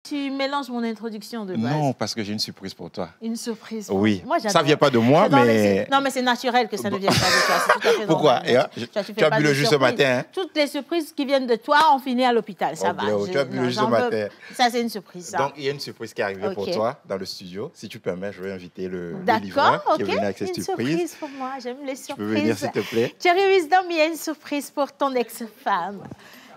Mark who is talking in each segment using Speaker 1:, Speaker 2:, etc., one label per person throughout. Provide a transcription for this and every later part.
Speaker 1: Tu mélanges mon introduction de base.
Speaker 2: Non, parce que j'ai une surprise pour toi.
Speaker 1: Une surprise.
Speaker 2: Oui.
Speaker 1: Moi,
Speaker 2: ça ne vient pas de moi, mais...
Speaker 1: Non, mais c'est naturel que ça ne vienne pas de toi. Tout à fait
Speaker 2: pourquoi?
Speaker 1: Tu
Speaker 2: as bu le jus ce matin. Hein?
Speaker 1: Toutes les surprises qui viennent de toi ont fini à l'hôpital. Ça va.
Speaker 2: Tu as bu le jus ce matin.
Speaker 1: Ça, c'est une surprise. Ça.
Speaker 2: Donc, il y a une surprise qui est arrivée pour toi dans le studio. Si tu permets, je vais inviter le livreur qui est venu avec cette surprise.
Speaker 1: Une surprise pour moi. J'aime les surprises.
Speaker 2: Tu peux venir, s'il te plaît.
Speaker 1: Jerry Wisdom, il y a une surprise pour ton ex-femme.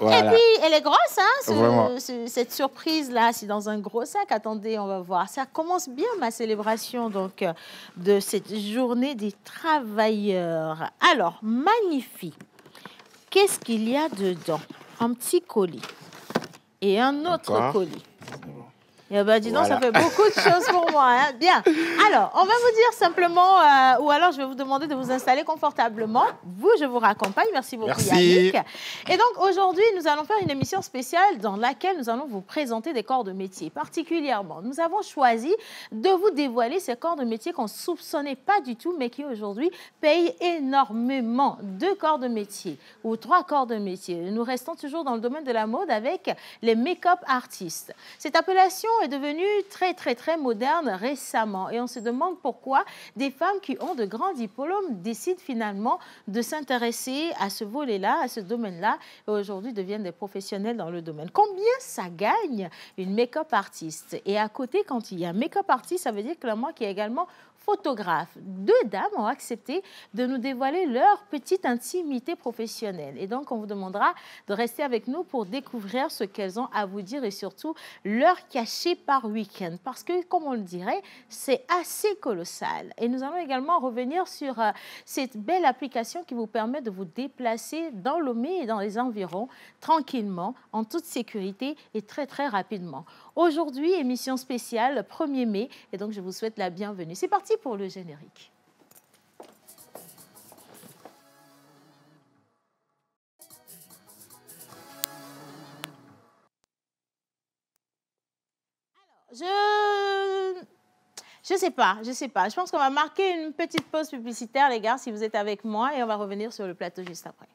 Speaker 2: Voilà.
Speaker 1: Et puis, elle est grosse, hein, cette surprise-là. C'est dans un gros sac. Attendez, on va voir. Ça commence bien, ma célébration donc, de cette journée des travailleurs. Alors, magnifique. Qu'est-ce qu'il y a dedans? Un petit colis et un autre colis. Eh ben, dis donc, ça fait beaucoup de choses pour moi. Hein. Bien. Alors, on va vous dire simplement, ou alors je vais vous demander de vous installer confortablement. Vous, je vous raccompagne. Merci beaucoup, Yannick. Et donc, aujourd'hui, nous allons faire une émission spéciale dans laquelle nous allons vous présenter des corps de métier. Particulièrement, nous avons choisi de vous dévoiler ces corps de métier qu'on ne soupçonnait pas du tout, mais qui aujourd'hui payent énormément. 2 corps de métier ou 3 corps de métier. Nous restons toujours dans le domaine de la mode avec les make-up artistes. Cette appellation est devenue très, très, très moderne récemment. Et on se demande pourquoi des femmes qui ont de grands diplômes décident finalement de s'intéresser à ce volet-là, à ce domaine-là, et aujourd'hui deviennent des professionnels dans le domaine. Combien ça gagne une make-up artiste? Et à côté, quand il y a make-up artiste, ça veut dire que là, moi qui est également photographes. 2 dames ont accepté de nous dévoiler leur petite intimité professionnelle. Et donc, on vous demandera de rester avec nous pour découvrir ce qu'elles ont à vous dire et surtout leur cachet par week-end. Parce que, comme on le dirait, c'est assez colossal. Et nous allons également revenir sur cette belle application qui vous permet de vous déplacer dans Lomé et dans les environs tranquillement, en toute sécurité et très, très rapidement. Aujourd'hui, émission spéciale, 1er mai, et donc je vous souhaite la bienvenue. C'est parti pour le générique. Alors, je sais pas. Je pense qu'on va marquer une petite pause publicitaire, les gars, si vous êtes avec moi, et on va revenir sur le plateau juste après.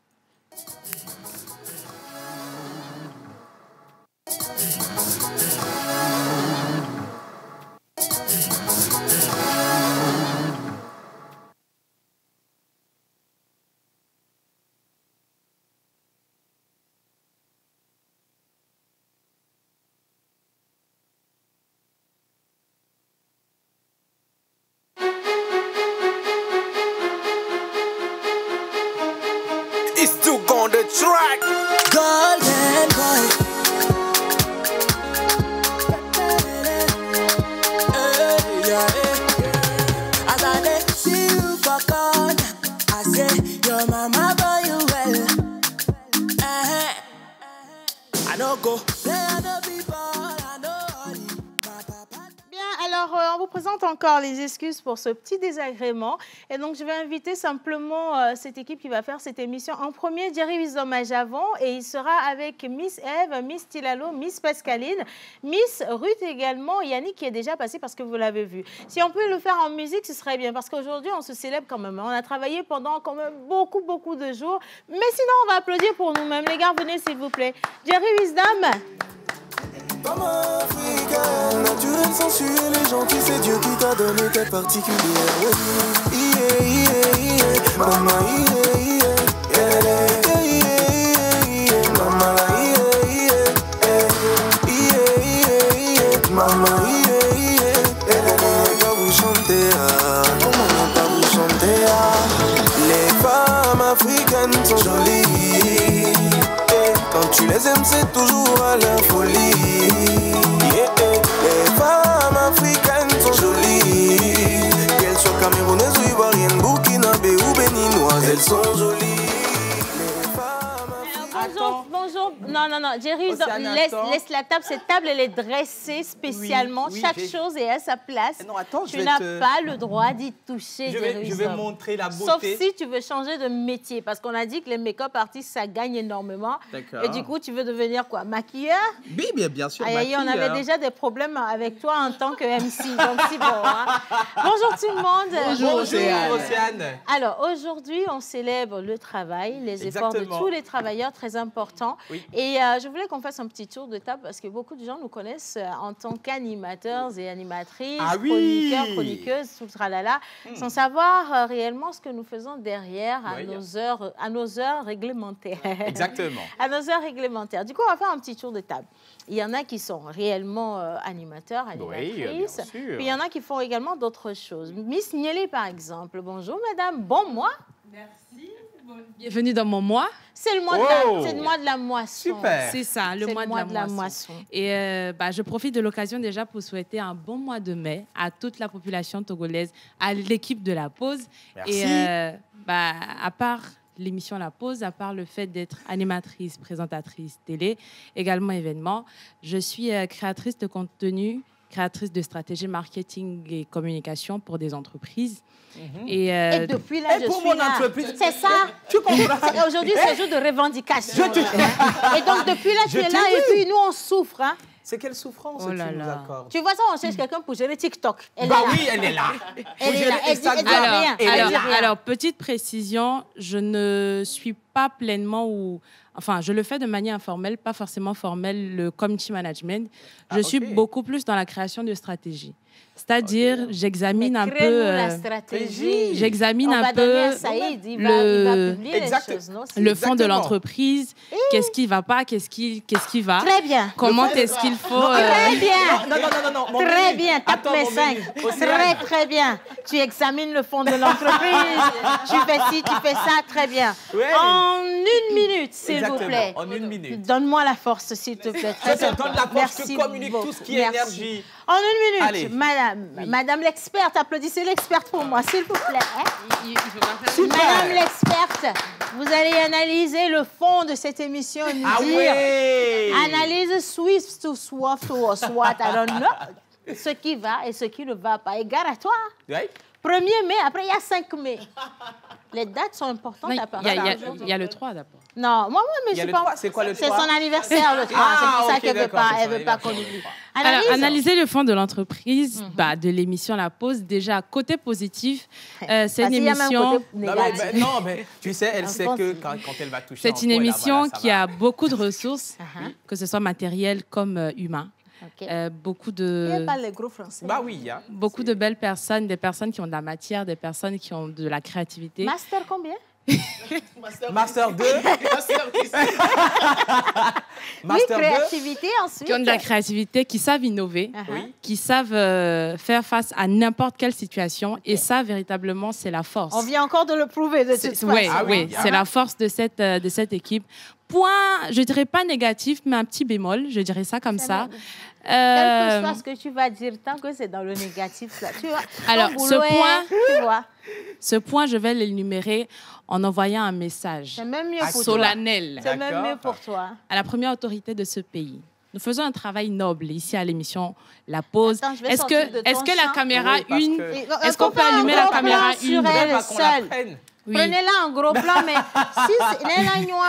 Speaker 3: On the track, golden boy. As I dey see you for corner, I say your mama born you well. I no go play, I no be ball, I no hurry.
Speaker 1: Alors, on vous présente encore les excuses pour ce petit désagrément. Et donc, je vais inviter simplement cette équipe qui va faire cette émission. En premier, Jerry Wisdom à Javon. Et il sera avec Miss Eve, Miss Tilalo, Miss Pascaline, Miss Ruth également, Yannick qui est déjà passé parce que vous l'avez vu. Si on peut le faire en musique, ce serait bien. Parce qu'aujourd'hui, on se célèbre quand même. On a travaillé pendant quand même beaucoup de jours. Mais sinon, on va applaudir pour nous-mêmes. Les gars, venez s'il vous plaît. Jerry Wisdom.
Speaker 3: Comme africaine, naturelle, sensuelle et gentille, c'est Dieu qui t'a donné tête particulière. Mama, mama, mama, pas vous chanter, comment pas vous chanter? Les femmes africaines sont jolies. Quand tu les aimes, c'est toujours à la folie. Les femmes africaines sont jolies. Qu'elles soient camerounaises ou ivoiriennes, burkinabé ou béninoises, elles sont jolies.
Speaker 1: Bonjour. Non, Jerry, laisse la table. Cette table, elle est dressée spécialement. Oui, chaque chose est à sa place. Non, attends, tu n'as pas le droit d'y toucher,
Speaker 4: je vais montrer la beauté.
Speaker 1: Sauf si tu veux changer de métier. Parce qu'on a dit que les make-up artistes, ça gagne énormément. Et du coup, tu veux devenir quoi? Maquilleur?
Speaker 4: Oui, bien sûr.
Speaker 1: Maquilleur. On avait déjà des problèmes avec toi en tant que MC. Donc, c'est bon. Hein? Bonjour tout le monde.
Speaker 4: Bonjour, Océane.
Speaker 1: Alors, aujourd'hui, on célèbre le travail, les efforts de tous les travailleurs, très importants. Oui. Et Et je voulais qu'on fasse un petit tour de table parce que beaucoup de gens nous connaissent en tant qu'animateurs et animatrices, chroniqueurs, chroniqueuses, tout le tralala, sans savoir réellement ce que nous faisons derrière à nos heures réglementaires.
Speaker 4: Exactement.
Speaker 1: À nos heures réglementaires. Du coup, on va faire un petit tour de table. Il y en a qui sont réellement animateurs, animatrices. Puis il y en a qui font également d'autres choses. Miss Nielé, par exemple. Bonjour, madame. Bon mois.
Speaker 5: Merci. Bienvenue dans mon mois.
Speaker 1: C'est le mois, le mois de la moisson.
Speaker 4: Super.
Speaker 5: C'est ça, le mois de la moisson. Et je profite de l'occasion déjà pour souhaiter un bon mois de mai à toute la population togolaise, à l'équipe de La Pause.
Speaker 4: Merci.
Speaker 5: Et à part l'émission La Pause, à part le fait d'être animatrice, présentatrice télé, également événement, je suis créatrice de contenu, créatrice de stratégie marketing et communication pour des entreprises.
Speaker 1: Et depuis là, je suis là. C'est ça.
Speaker 4: Tu comprends?
Speaker 1: Aujourd'hui, c'est jour de revendication. Et donc, depuis là, tu es là et puis nous, on souffre. Hein.
Speaker 4: C'est quelle souffrance que tu nous accordes?
Speaker 1: Tu vois ça, on cherche quelqu'un pour gérer TikTok.
Speaker 4: Oui, elle est là.
Speaker 5: Alors, petite précision, je ne suis pas pleinement Enfin, je le fais de manière informelle, pas forcément formelle, le community management. Je suis beaucoup plus dans la création de stratégies. C'est-à-dire, j'examine un peu...
Speaker 1: la stratégie.
Speaker 5: J'examine un peu le fond de l'entreprise. Qu'est-ce qui ne va pas, qu'est-ce qui va.
Speaker 1: Très bien.
Speaker 5: Comment est-ce qu'il faut...
Speaker 1: Très bien.
Speaker 4: Non.
Speaker 1: Très bien, tape les 5. Très bien. Tu examines le fond de l'entreprise. Tu fais ci, tu fais ça, très bien. En 1 minute, s'il vous plaît.
Speaker 4: En 1 minute.
Speaker 1: Donne-moi la force, s'il te plaît.
Speaker 4: Je te donne la force, je communique tout ce qui est énergie.
Speaker 1: En 1 minute, madame l'experte, applaudissez l'experte pour moi, s'il vous plaît. Madame l'experte, vous allez analyser le fond de cette émission. Analyse Swift to Swift or SWAT, I don't know. Ce qui va et ce qui ne va pas. Et gare à toi. 1er mai, après il y a 5 mai. Les dates sont importantes à partir d'aujourd'hui.
Speaker 5: Il y a le 3 d'abord.
Speaker 1: Non, moi, mais je pense.
Speaker 4: C'est quoi le 3?
Speaker 1: C'est son anniversaire, le 3. C'est pour ça qu'elle ne veut pas qu'on oublie.
Speaker 5: Alors, analyser le fond de l'entreprise, de l'émission La Pause. Déjà, côté positif, c'est une émission...
Speaker 4: Non, mais tu sais, elle sait que quand elle va toucher...
Speaker 5: C'est une émission qui a beaucoup de ressources, que ce soit matérielles comme humaines. Beaucoup de...
Speaker 1: Il n'y a pas les gros français.
Speaker 5: Beaucoup de belles personnes, des personnes qui ont de la matière, des personnes qui ont de la créativité.
Speaker 1: Master combien?
Speaker 4: Master 2.
Speaker 1: Oui, créativité ensuite.
Speaker 5: Qui ont de la créativité, qui savent innover, qui savent faire face à n'importe quelle situation. Et ça, véritablement, c'est la force.
Speaker 1: On vient encore de le prouver de toute façon.
Speaker 5: Oui, c'est la force de cette équipe. Point, je dirais pas négatif, mais un petit bémol, je dirais ça comme ça.
Speaker 1: Quel que soit ce que tu vas dire, tant que c'est dans le négatif, là, tu vois.
Speaker 5: Alors, ce point, je vais l'énumérer en envoyant un message solennel.
Speaker 1: C'est même mieux pour toi.
Speaker 5: À la première autorité de ce pays. Nous faisons un travail noble ici à l'émission La Pause. Est-ce que la caméra est-ce qu'on peut allumer la caméra
Speaker 1: seule? Prenez-la en gros plan, mais si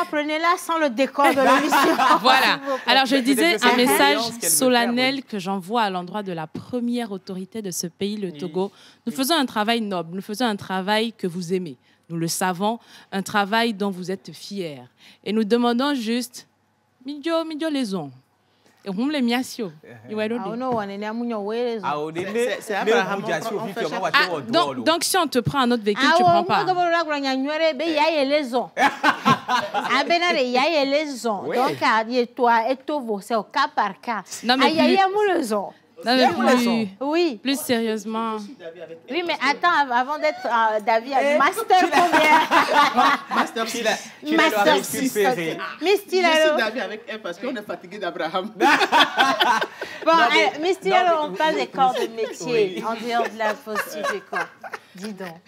Speaker 1: prenez-la sans le décor de l'émission.
Speaker 5: Voilà. Alors, je disais un message solennel que j'envoie à l'endroit de la première autorité de ce pays, le Togo. Nous faisons un travail noble, nous faisons un travail que vous aimez. Nous le savons, un travail dont vous êtes fiers. Et nous demandons juste, midjo les et on les miasio. Donc si on te prend un autre véhicule, tu prends pas.
Speaker 1: Donc c'est au cas par cas.
Speaker 5: Non mais
Speaker 1: oui.
Speaker 5: Plus sérieusement.
Speaker 1: Oui, mais attends, avant d'être David, Master combien?
Speaker 4: Master 6.
Speaker 1: Miss Tilalo.
Speaker 6: David avec elle parce qu'on est fatigué d'Abraham.
Speaker 1: Bon, Miss Tilalo, on parle des corps de métier en dehors de la pause. Tu fais quoi? Dis donc.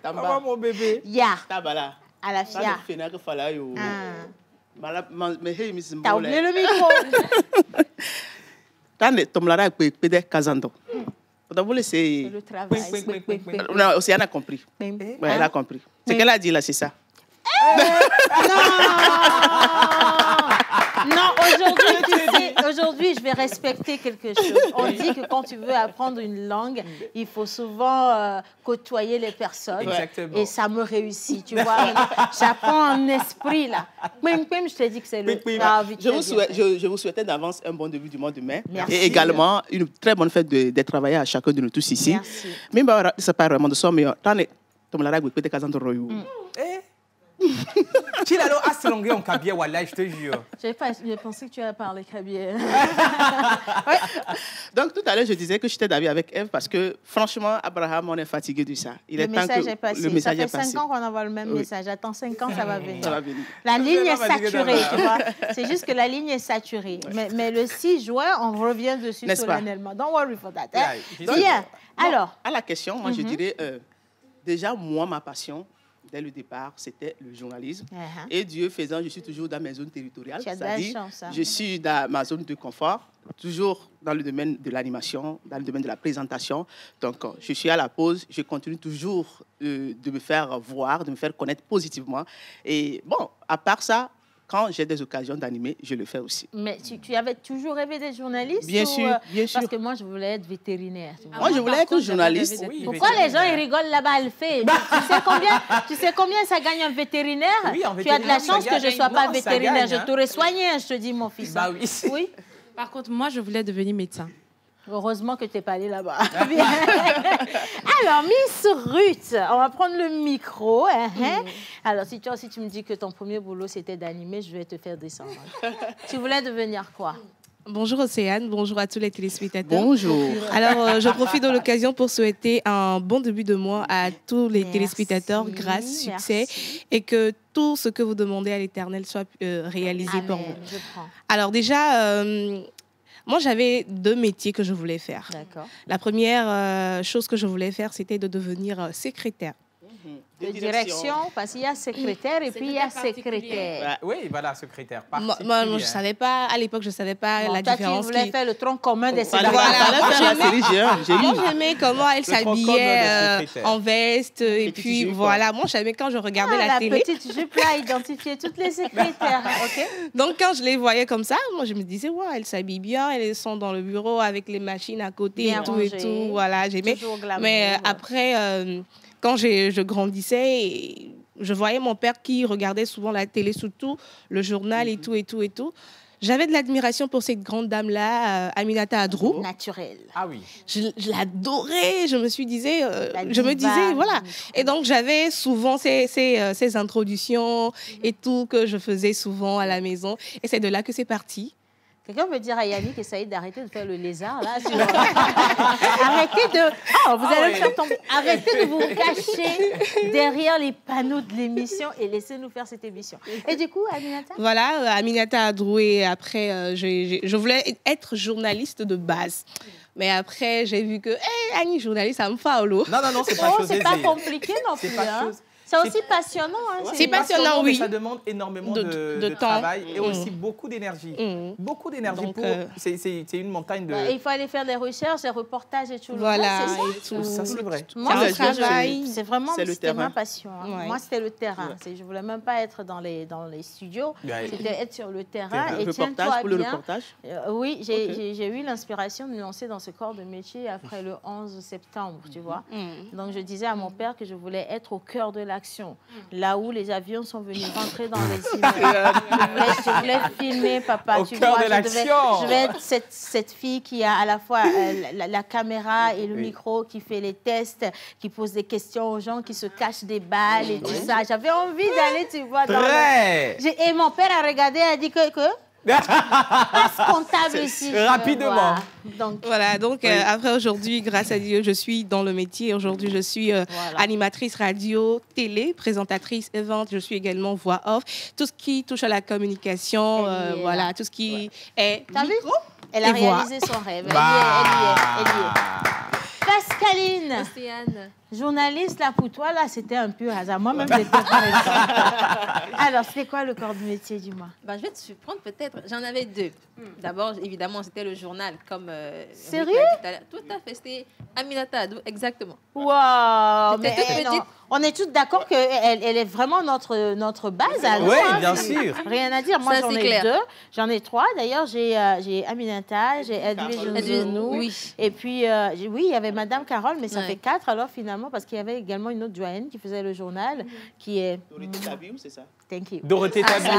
Speaker 4: Tamba, mon bébé.
Speaker 1: Ya.
Speaker 6: Tabala.
Speaker 1: À la FIA.
Speaker 6: T'as
Speaker 1: oublié le micro.
Speaker 6: Tomlara Pédé Kazando. C'est
Speaker 1: le travail.
Speaker 6: Non, Océane a compris. Ouais, elle a compris. Ce qu'elle a dit là, c'est ça.
Speaker 1: Non. Non, aujourd'hui, je vais respecter quelque chose. On dit que quand tu veux apprendre une langue, il faut souvent côtoyer les personnes.
Speaker 4: Exactement.
Speaker 1: Et ça me réussit, tu vois. J'apprends en esprit, là. Je te dis que c'est le...
Speaker 6: Je vous souhaitais d'avance un bon début du mois de mai.
Speaker 1: Merci.
Speaker 6: Et également, une très bonne fête des travailleurs à chacun de nous tous ici.
Speaker 1: Merci.
Speaker 6: Mais c'est pas vraiment de ça, mais
Speaker 4: je te jure.
Speaker 1: J'ai pensé que tu allais parler kabyle.
Speaker 6: Ouais. Donc, tout à l'heure, je disais que j'étais d'avis avec Eve parce que, franchement, Abraham, on est fatigué de ça.
Speaker 1: Le message est passé. Ça fait 5 ans qu'on envoie le même message. Attends, 5 ans, ça va venir.
Speaker 6: Ça va venir.
Speaker 1: La ligne est saturée, tu vois. C'est juste que la ligne est saturée. Mais le 6 juin, on revient dessus solennellement. Don't worry for that. Bien. Alors.
Speaker 6: À la question, moi, je dirais, déjà, moi, ma passion, dès le départ, c'était le journalisme. Et Dieu faisant, je suis toujours dans mes zones territoriales. C'est-à-dire, je suis dans ma zone de confort, toujours dans le domaine de l'animation, dans le domaine de la présentation. Donc, je suis à la pause, je continue toujours de me faire voir, de me faire connaître positivement. Et bon, à part ça, quand j'ai des occasions d'animer, je le fais aussi.
Speaker 1: Mais tu avais toujours rêvé d'être journaliste?
Speaker 6: Bien sûr, bien sûr.
Speaker 1: Parce que moi, je voulais être vétérinaire.
Speaker 6: Moi, je voulais être journaliste.
Speaker 1: Oui, pourquoi les gens ils rigolent là-bas, elle fait? Tu sais combien ça gagne un vétérinaire?
Speaker 4: Oui,
Speaker 1: tu as de la chance que je ne sois pas vétérinaire. Je t'aurais soigné, je te dis, mon fils.
Speaker 4: Bah oui.
Speaker 1: Oui.
Speaker 5: Par contre, moi, je voulais devenir médecin.
Speaker 1: Heureusement que tu n'es pas allée là-bas. Alors, Miss Ruth, on va prendre le micro. Alors, si tu me dis que ton premier boulot, c'était d'animer, je vais te faire descendre. Tu voulais devenir quoi?
Speaker 7: Bonjour Océane, bonjour à tous les téléspectateurs.
Speaker 6: Bonjour.
Speaker 7: Alors, je profite de l'occasion pour souhaiter un bon début de mois à tous les téléspectateurs, grâce, succès, et que tout ce que vous demandez à l'Éternel soit réalisé pour vous.
Speaker 1: Je prends.
Speaker 7: Alors déjà... moi, j'avais 2 métiers que je voulais faire.
Speaker 1: D'accord.
Speaker 7: La première chose que je voulais faire, c'était de devenir secrétaire.
Speaker 1: De direction, parce qu'il y a secrétaire et puis il y a secrétaire.
Speaker 4: Oui, voilà, secrétaire.
Speaker 7: Moi, je ne savais pas, à l'époque, je ne savais pas la différence.
Speaker 1: Tu voulais faire le tronc commun des secrétaires.
Speaker 7: Moi, j'aimais comment elle s'habillait en veste. Et puis, voilà. Moi, j'aimais quand je regardais la télé.
Speaker 1: La petite jupe là, identifier toutes les secrétaires.
Speaker 7: Donc, quand je les voyais comme ça, moi, je me disais, ouais, elles s'habillent bien. Elles sont dans le bureau avec les machines à côté
Speaker 1: bien
Speaker 7: et tout
Speaker 1: rangées,
Speaker 7: et tout. Voilà, j'aimais. Mais après... quand je grandissais, je voyais mon père qui regardait souvent la télé, surtout le journal et tout, et tout, et tout. J'avais de l'admiration pour cette grande dame-là, Aminata Adrou.
Speaker 1: Naturelle.
Speaker 4: Ah oui.
Speaker 7: Je l'adorais, je me disais, voilà. Et donc, j'avais souvent ces introductions et tout que je faisais souvent à la maison. Et c'est de là que c'est parti.
Speaker 1: Quelqu'un veut dire à Yannick et Saïd d'arrêter de faire le lézard, là. Arrêtez de... Oh, vous allez me faire tomber. Arrêtez de vous cacher derrière les panneaux de l'émission et laissez-nous faire cette émission. Et du coup, Aminata?
Speaker 7: Voilà, Aminata Adrou. Et après, je voulais être journaliste de base. Mais après, j'ai vu que, Annie, journaliste, ça me fait l'eau.
Speaker 4: Non, c'est pas chose
Speaker 1: c'est pas compliqué non plus. C'est aussi passionnant. Hein,
Speaker 7: c'est passionnant, oui.
Speaker 4: Mais ça demande énormément de travail et aussi beaucoup d'énergie. Beaucoup d'énergie. C'est une montagne de...
Speaker 1: il faut aller faire des recherches, des reportages et tout.
Speaker 7: Voilà.
Speaker 4: Ça, c'est vrai.
Speaker 1: Moi, c'est vraiment ma passion. Hein. Ouais. Moi, c'était le terrain. Je ne voulais même pas être dans les studios. C'était être sur le terrain. Et
Speaker 6: reportage pour le reportage?
Speaker 1: Oui, j'ai eu l'inspiration de me lancer dans ce corps de métier après le 11 septembre, tu vois. Donc, je disais à mon père que je voulais être au cœur de l'action, là où les avions sont venus rentrer dans les immeubles. Je voulais filmer, papa. Tu vois, je vais être cette fille qui a à la fois la caméra et le micro, qui fait les tests, qui pose des questions aux gens, qui se cachent des balles et tout ça. J'avais envie d'aller, tu vois, et mon père a regardé et a dit que passe comptable ici.
Speaker 4: Rapidement.
Speaker 7: Donc après aujourd'hui, grâce à Dieu, je suis dans le métier. Aujourd'hui, je suis animatrice radio, télé, présentatrice, event. Je suis également voix off. Tout ce qui touche à la communication, tout ce qui est micro.
Speaker 1: Elle a réalisé son rêve. Elle y est. Pascaline.
Speaker 8: Océane.
Speaker 1: Journaliste, là, pour toi, là, c'était un pur hasard. Moi-même, j'étais présente. Alors, c'était quoi le corps de métier, dis-moi?
Speaker 8: Je vais te surprendre peut-être. J'en avais deux. D'abord, évidemment, c'était le journal, comme...
Speaker 1: Sérieux?
Speaker 8: Tout à fait, c'était Aminata Adou, exactement.
Speaker 1: Waouh! Mais on est tous d'accord qu'elle est vraiment notre base.
Speaker 4: Oui, bien sûr.
Speaker 1: Rien à dire. Moi, j'en ai deux. J'en ai trois. D'ailleurs, j'ai Aminata, j'ai Edwige Jounou.
Speaker 8: Oui.
Speaker 1: Et puis, oui, il y avait Madame Carole, mais ça fait 4 alors finalement, parce qu'il y avait également une autre doyenne qui faisait le journal, qui est...
Speaker 6: Dorothée Tabiou, c'est ça?
Speaker 1: Thank you.
Speaker 4: Dorothée Tabiou.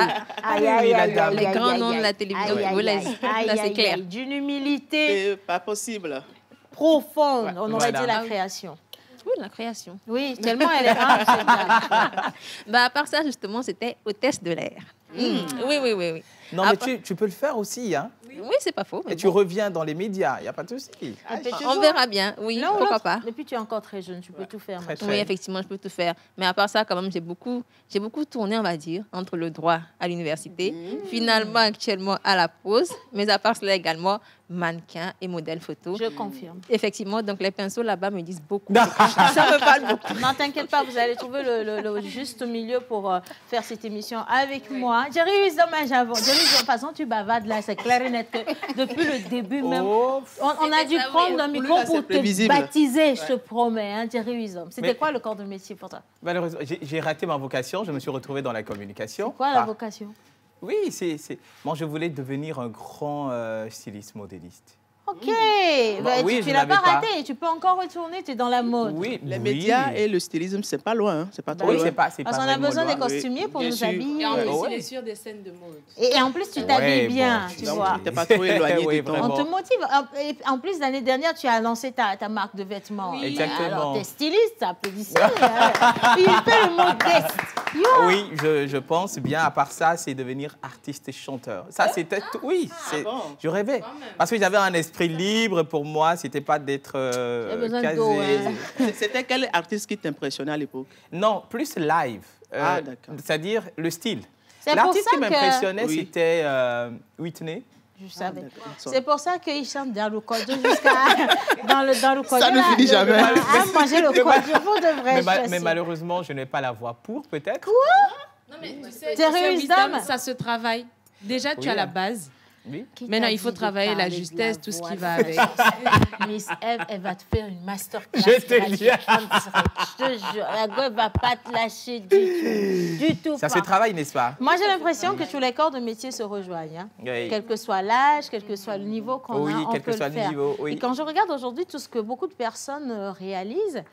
Speaker 8: Les grands noms de la télévision congolaise. Ça, c'est clair.
Speaker 1: D'une humilité...
Speaker 6: Pas possible.
Speaker 1: Profonde, on aurait dit la création.
Speaker 8: Oui, la création.
Speaker 1: Oui, tellement elle est humble, cette dame.
Speaker 8: Bah, à part ça, justement, c'était hôtesse de l'air. Oui.
Speaker 4: Non, mais tu peux le faire aussi, hein?
Speaker 8: Oui, c'est pas faux.
Speaker 4: Et tu reviens dans les médias, il n'y a pas de souci.
Speaker 8: On verra bien, oui, pourquoi pas.
Speaker 1: Et puis tu es encore très jeune, tu peux tout faire.
Speaker 8: Oui, effectivement, je peux tout faire. Mais à part ça, quand même, j'ai beaucoup tourné, on va dire, entre le droit à l'université, finalement, actuellement, à la pause, mais à part cela également, mannequin et modèle photo.
Speaker 1: Je confirme.
Speaker 8: Effectivement, donc les pinceaux là-bas me disent beaucoup. Ça me parle beaucoup.
Speaker 1: Non, t'inquiète pas, vous allez trouver le juste milieu pour faire cette émission avec moi. Jerry Wisdom, de toute façon, tu bavardes là, c'est clair et net que depuis le début même, on a dû prendre un micro pour te baptiser, je te promets, hein, Jerry Wisdom. C'était quoi le corps de métier pour toi?
Speaker 4: Malheureusement, j'ai raté ma vocation, je me suis retrouvé dans la communication.
Speaker 1: C'est quoi la vocation?
Speaker 4: Oui, moi je voulais devenir un grand styliste modéliste.
Speaker 1: Ok, tu l'as pas raté, tu peux encore retourner, tu es dans la mode.
Speaker 6: Oui, les médias et le stylisme, c'est pas loin, c'est pas trop loin.
Speaker 1: Parce qu'on a besoin des costumiers pour nous habiller.
Speaker 5: Et en plus, il est sur des scènes de mode.
Speaker 1: Et en plus, tu t'habilles bien, tu vois.
Speaker 6: Tu n'es pas trop éloigné de
Speaker 1: On te motive. En plus, l'année dernière, tu as lancé ta marque de vêtements.
Speaker 4: Oui. Exactement.
Speaker 1: Alors, t'es styliste, applaudissements. Il fait le modeste.
Speaker 4: Oui, je pense bien. À part ça, c'est devenir artiste et chanteur. Ça, c'était... Oui, je rêvais. Parce que j'avais un esprit libre. Pour moi, c'était pas d'être casé.
Speaker 6: C'était quel artiste qui t'impressionnait à l'époque?
Speaker 4: Non, plus live.
Speaker 6: D'accord.
Speaker 4: C'est-à-dire le style.
Speaker 1: C'est
Speaker 4: l'artiste qui m'impressionnait, c'était Whitney.
Speaker 1: Je savais. C'est pour ça qu'il chante dans le corps jusqu'à... dans le corps.
Speaker 6: Ça ne finit jamais.
Speaker 1: Manger le corps, de vrai.
Speaker 4: Mais malheureusement, je n'ai pas la voix pour, peut-être.
Speaker 1: Quoi?
Speaker 5: Non, mais tu sais, Wisdom, ça se travaille. Déjà, tu as la base.
Speaker 4: Oui.
Speaker 5: Maintenant, il faut travailler la justesse, tout ce qui va avec.
Speaker 1: Miss Eve, elle va te faire une masterclass.
Speaker 4: Je te dis.
Speaker 1: Je te jure, la gueule ne va pas te lâcher du tout.
Speaker 4: Ça se travaille, n'est-ce pas?
Speaker 1: Moi, j'ai l'impression que tous les corps de métier se rejoignent. Hein. Oui. Quel que soit l'âge, quel que soit le niveau qu'on a, on peut le faire. Et quand je regarde aujourd'hui tout ce que beaucoup de personnes réalisent,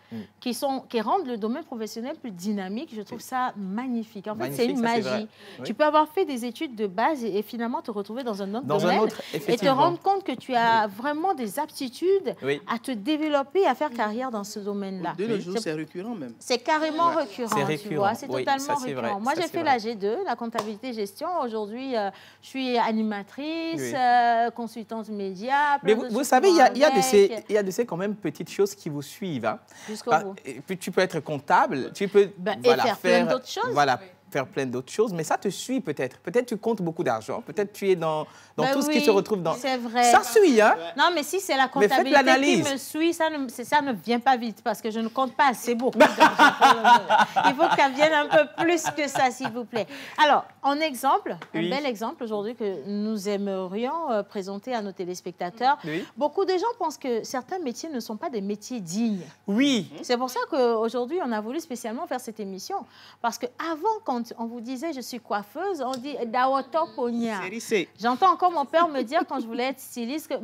Speaker 1: qui rendent le domaine professionnel plus dynamique, je trouve ça magnifique. En fait, c'est une magie. Tu peux avoir fait des études de base et finalement te retrouver dans un autre domaine et te rendre compte que tu as vraiment des aptitudes à te développer, à faire carrière dans ce domaine-là.
Speaker 6: De nos jours, c'est récurrent même.
Speaker 1: C'est carrément récurrent, tu vois. C'est totalement récurrent. Moi, j'ai fait la G2, la comptabilité-gestion. Aujourd'hui, je suis animatrice, consultante média.
Speaker 4: Mais vous savez, il y a de ces quand même petites choses qui vous suivent. Hein.
Speaker 1: Jusqu'au bout.
Speaker 4: Et puis, tu peux être comptable, tu peux
Speaker 1: faire plein d'autres choses.
Speaker 4: Voilà, faire plein d'autres choses, mais ça te suit peut-être. Peut-être tu comptes beaucoup d'argent, peut-être tu es dans tout ce qui se retrouve dans...
Speaker 1: C'est vrai.
Speaker 4: Ça suit, hein?
Speaker 1: Non, mais si c'est la comptabilité qui me suit, ça ne vient pas vite parce que je ne compte pas assez beaucoup. Il faut que ça vienne un peu plus que ça, s'il vous plaît. Alors, en exemple, un bel exemple aujourd'hui que nous aimerions présenter à nos téléspectateurs. Beaucoup de gens pensent que certains métiers ne sont pas des métiers dignes.
Speaker 4: Oui.
Speaker 1: C'est pour ça qu'aujourd'hui, on a voulu spécialement faire cette émission. Parce qu'avant, quand on vous disait je suis coiffeuse, on dit Dawoto Ponya. J'entends encore mon père me dire quand je voulais être styliste que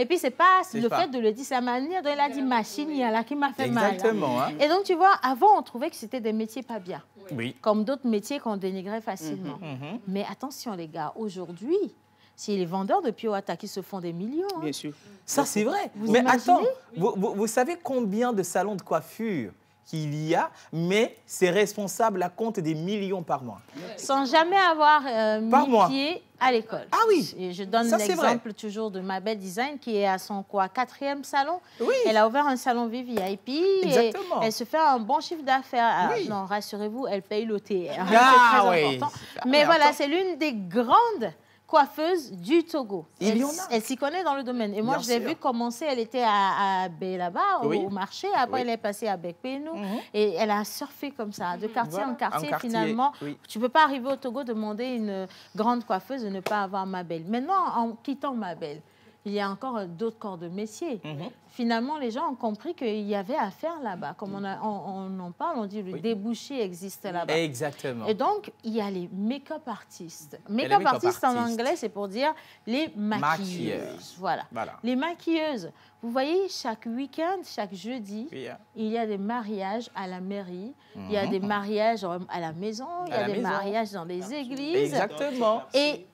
Speaker 1: et puis c'est pas le fait de le dire, c'est la manière dont il a dit machine là qui m'a fait mal.
Speaker 4: Exactement. Hein.
Speaker 1: Et donc tu vois, avant on trouvait que c'était des métiers pas bien.
Speaker 4: Oui.
Speaker 1: Comme d'autres métiers qu'on dénigrait facilement. Mais attention les gars, aujourd'hui, c'est les vendeurs de Pioata qui se font des millions. Hein.
Speaker 6: Bien sûr.
Speaker 4: Ça c'est vrai.
Speaker 1: Mais
Speaker 4: attends, vous savez combien de salons de coiffure qu'il y a, mais c'est responsable à compte des millions par mois.
Speaker 1: Sans jamais avoir mis pied à l'école.
Speaker 4: Ah oui.
Speaker 1: Et je donne l'exemple toujours de ma belle design qui est à son 4e salon.
Speaker 4: Oui.
Speaker 1: Elle a ouvert un salon VIP.
Speaker 4: Exactement.
Speaker 1: Et elle se fait un bon chiffre d'affaires. Oui. Non, rassurez-vous, elle paye l'OTR.
Speaker 4: Ah
Speaker 1: c'est très important. Mais voilà, c'est l'une des grandes coiffeuse du Togo.
Speaker 4: Il y en a.
Speaker 1: Elle s'y connaît dans le domaine. Et moi, je l'ai vue commencer. Elle était à Bé, là-bas, au marché. Après, elle est passée à Bekpénou. Et elle a surfé comme ça, de quartier en quartier. Finalement, tu ne peux pas arriver au Togo, demander une grande coiffeuse et ne pas avoir Mabel. Maintenant, en quittant Mabel, il y a encore d'autres corps de métier. Finalement, les gens ont compris qu'il y avait à faire là-bas. Comme on en parle, on dit le débouché existe là-bas.
Speaker 4: Exactement.
Speaker 1: Et donc, il y a les make-up artistes. Make-up artistes en anglais, c'est pour dire les maquilleuses. Voilà. Les maquilleuses. Vous voyez, chaque week-end, chaque jeudi, il y a des mariages à la mairie, il y a des mariages à la maison, il y a des mariages dans les églises.
Speaker 4: Exactement.
Speaker 1: Et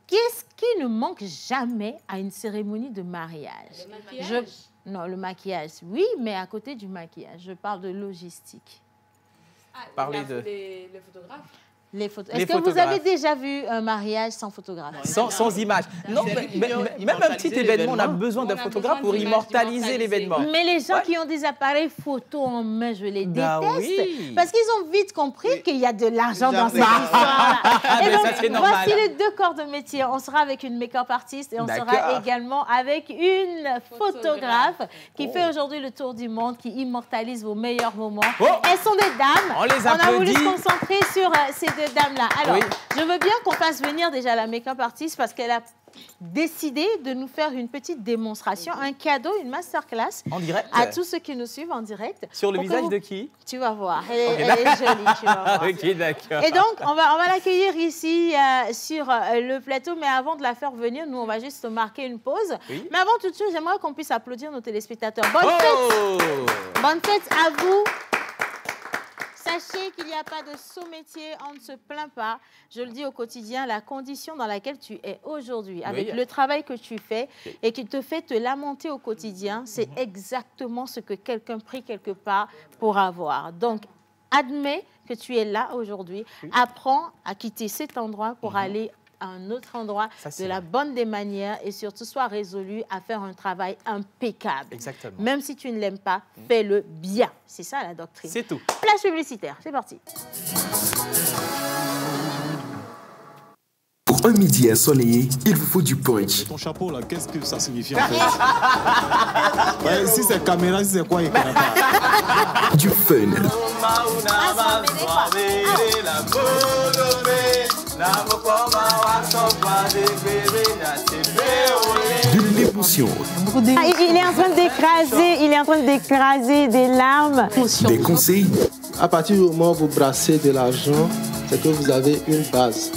Speaker 1: qu'est-ce qui ne manque jamais à une cérémonie de mariage?
Speaker 5: Le maquillage.
Speaker 1: Non, le maquillage, oui, mais à côté du maquillage, je parle de logistique.
Speaker 5: Les photographes.
Speaker 1: Est-ce que vous avez déjà vu un mariage sans photographe?
Speaker 4: Sans image. Non, même un petit événement, on a besoin d'un photographe pour immortaliser l'événement.
Speaker 1: Mais les gens qui ont des appareils photo en main, je les déteste. Parce qu'ils ont vite compris qu'il y a de l'argent dans cette histoire. Et donc, voici les deux corps de métier. On sera avec une make-up artiste et on sera également avec une photographe qui fait aujourd'hui le tour du monde, qui immortalise vos meilleurs moments. Elles sont des dames.
Speaker 4: On les applaudit.
Speaker 1: On a voulu se concentrer sur ces deux dames-là. Alors, je veux bien qu'on fasse venir déjà la make-up artiste parce qu'elle a décidé de nous faire une petite démonstration, un cadeau, une masterclass.
Speaker 4: En direct?
Speaker 1: À tous ceux qui nous suivent en direct.
Speaker 4: Sur le visage de qui?
Speaker 1: Tu vas voir. Elle est jolie, tu vas voir.
Speaker 4: Ok, d'accord.
Speaker 1: Et donc, on va l'accueillir ici sur le plateau. Mais avant de la faire venir, nous, on va juste marquer une pause. Mais avant toute chose, j'aimerais qu'on puisse applaudir nos téléspectateurs. Bonne fête! Bonne fête à vous! Sachez qu'il n'y a pas de sous-métier, on ne se plaint pas. Je le dis au quotidien, la condition dans laquelle tu es aujourd'hui, avec le travail que tu fais et qui te fait te lamenter au quotidien, c'est exactement ce que quelqu'un prie quelque part pour avoir. Donc, admets que tu es là aujourd'hui, apprends à quitter cet endroit pour aller à un autre endroit de la bonne des manières et surtout sois résolu à faire un travail impeccable.
Speaker 4: Exactement.
Speaker 1: Même si tu ne l'aimes pas, fais-le bien. C'est ça la doctrine.
Speaker 4: C'est tout.
Speaker 1: Plage publicitaire, c'est parti.
Speaker 9: Pour un midi ensoleillé, il vous faut du punch.
Speaker 10: Et ton chapeau là, qu'est-ce que ça signifie en fait? Si c'est caméra, si c'est quoi, il connaît pas.
Speaker 9: Du fun. De l'émotion.
Speaker 1: Il est en train d'écraser des larmes.
Speaker 9: Des conseils.
Speaker 11: À partir du moment où vous brassez de l'argent, c'est que vous avez une base.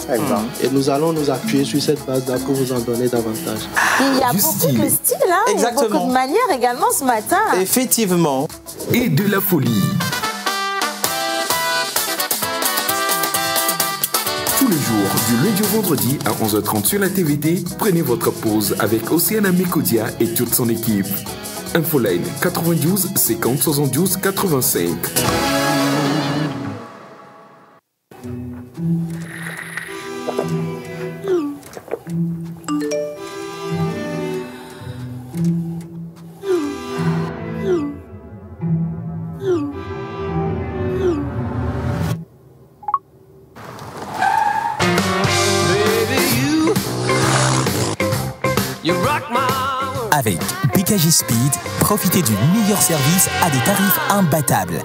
Speaker 11: Et nous allons nous appuyer sur cette base-là pour vous en donner davantage.
Speaker 1: Il y a beaucoup de style, hein? Il y a beaucoup de manières également ce matin.
Speaker 4: Effectivement.
Speaker 9: Et de la folie. Tous les jours, du lundi au vendredi à 11h30 sur la TVT, prenez votre pause avec Océana Mekodia et toute son équipe. Infoline 92 50 72 85.
Speaker 12: Avec PKG Speed, profitez du meilleur service à des tarifs imbattables.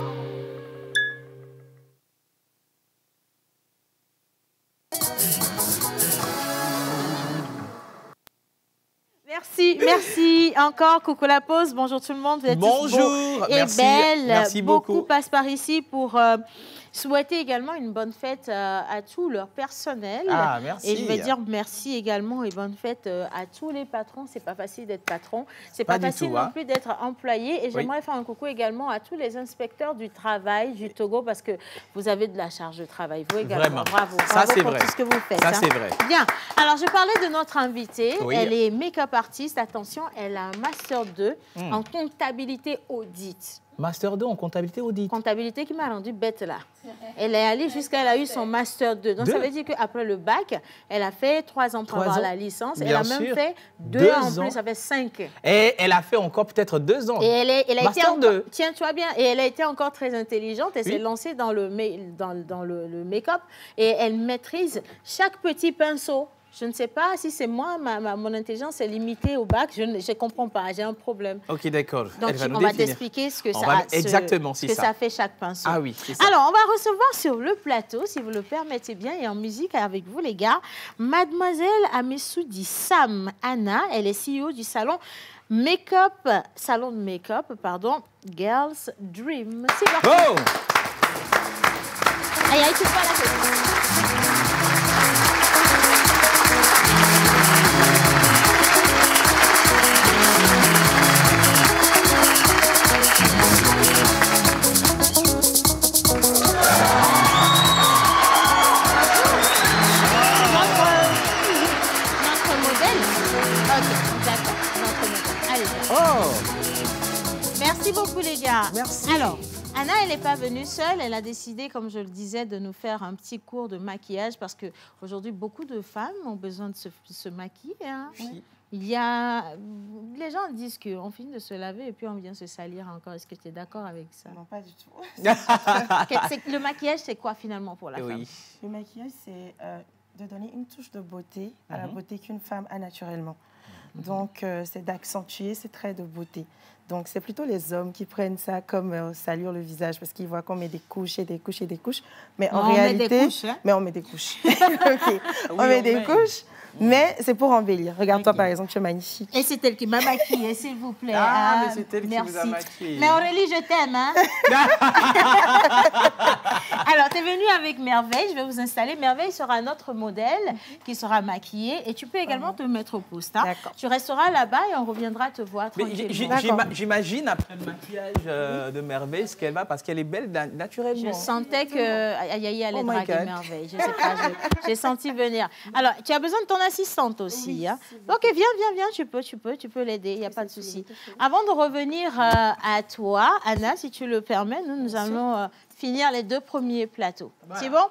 Speaker 1: Merci encore. Coucou la pause. Bonjour tout le monde. Vous êtes tous beaux et belles.
Speaker 4: Merci beaucoup.
Speaker 1: Beaucoup passent par ici pour souhaiter également une bonne fête à tout leur personnel.
Speaker 4: Ah, merci.
Speaker 1: Et je vais dire merci également et bonne fête à tous les patrons. C'est pas facile d'être patron. C'est pas facile non plus d'être employé. Et j'aimerais faire un coucou également à tous les inspecteurs du travail du Togo parce que vous avez de la charge de travail. Vous également.
Speaker 4: Vraiment.
Speaker 1: Bravo.
Speaker 4: Ça, c'est
Speaker 1: pour
Speaker 4: vrai.
Speaker 1: tout ce que vous faites.
Speaker 4: Ça, c'est vrai.
Speaker 1: Bien. Alors, je parlais de notre invitée. Elle est make-up artiste. Attention, elle a un Master 2 en comptabilité audit.
Speaker 4: Master 2 en comptabilité audit.
Speaker 1: Comptabilité qui m'a rendu bête là. Elle est allée jusqu'à, elle a eu son Master 2. Donc ça veut dire qu'après le bac, elle a fait 3 ans pour avoir la licence. Elle a même fait 2 ans en plus, ça fait 5.
Speaker 4: Et elle a fait encore peut-être 2 ans.
Speaker 1: Et elle a
Speaker 4: Master
Speaker 1: été encore,
Speaker 4: 2.
Speaker 1: tiens, tu vois bien, et elle a été encore très intelligente. Elle s'est lancée dans le make-up et elle maîtrise chaque petit pinceau. Je ne sais pas si c'est moi, mon intelligence est limitée au bac. Je ne comprends pas, j'ai un problème.
Speaker 4: Ok, d'accord.
Speaker 1: Donc, on va t'expliquer ce que ça fait chaque pinceau.
Speaker 4: Ah oui, c'est ça.
Speaker 1: Alors, on va recevoir sur le plateau, si vous le permettez bien, et en musique avec vous, les gars, Mademoiselle Amesoudi Sam Anna. Elle est CEO du salon de make-up, Girls Dream. C'est parti.
Speaker 4: Oh!
Speaker 1: Aïe, tu vois la question. Merci beaucoup, les gars.
Speaker 4: Merci.
Speaker 1: Alors, Anna, elle n'est pas venue seule. Elle a décidé, comme je le disais, de nous faire un petit cours de maquillage parce qu'aujourd'hui, beaucoup de femmes ont besoin de se maquiller. Hein. Oui. Les gens disent qu'on finit de se laver et puis on vient se salir encore. Est-ce que tu es d'accord avec ça?
Speaker 13: Non, pas du tout.
Speaker 1: Le maquillage, c'est quoi finalement pour la femme?
Speaker 13: Le maquillage, c'est de donner une touche de beauté à la beauté qu'une femme a naturellement. Donc, c'est d'accentuer ces traits de beauté. Donc, c'est plutôt les hommes qui prennent ça comme salir le visage parce qu'ils voient qu'on met des couches et des couches et des couches. Mais en réalité...
Speaker 1: On met des couches, hein?
Speaker 13: Mais on met des couches. Okay. On met des couches, mais c'est pour embellir. Regarde-toi, par exemple, tu es magnifique.
Speaker 1: Et c'est elle qui m'a maquillée, s'il vous plaît.
Speaker 4: Ah, mais c'est elle qui vous a maquillée.
Speaker 1: Mais Aurélie, je t'aime, hein? Alors, tu es venue avec Merveille. Je vais vous installer. Merveille sera notre modèle qui sera maquillée. Et tu peux également te mettre au poste. Hein? Tu resteras là-bas et on reviendra te voir tranquillement.
Speaker 4: J'imagine, après le maquillage de Merveille, ce qu'elle va, parce qu'elle est belle naturellement.
Speaker 1: Je sentais que Ayaï allait draguer Merveille. Je sais pas, j'ai senti venir. Alors, tu as besoin de ton assistante aussi. Oui, hein? Ok, viens, tu peux l'aider, il n'y a pas de souci. Avant de revenir à toi, Anna, si tu le permets, nous allons finir les 2 premiers plateaux. Voilà. C'est bon?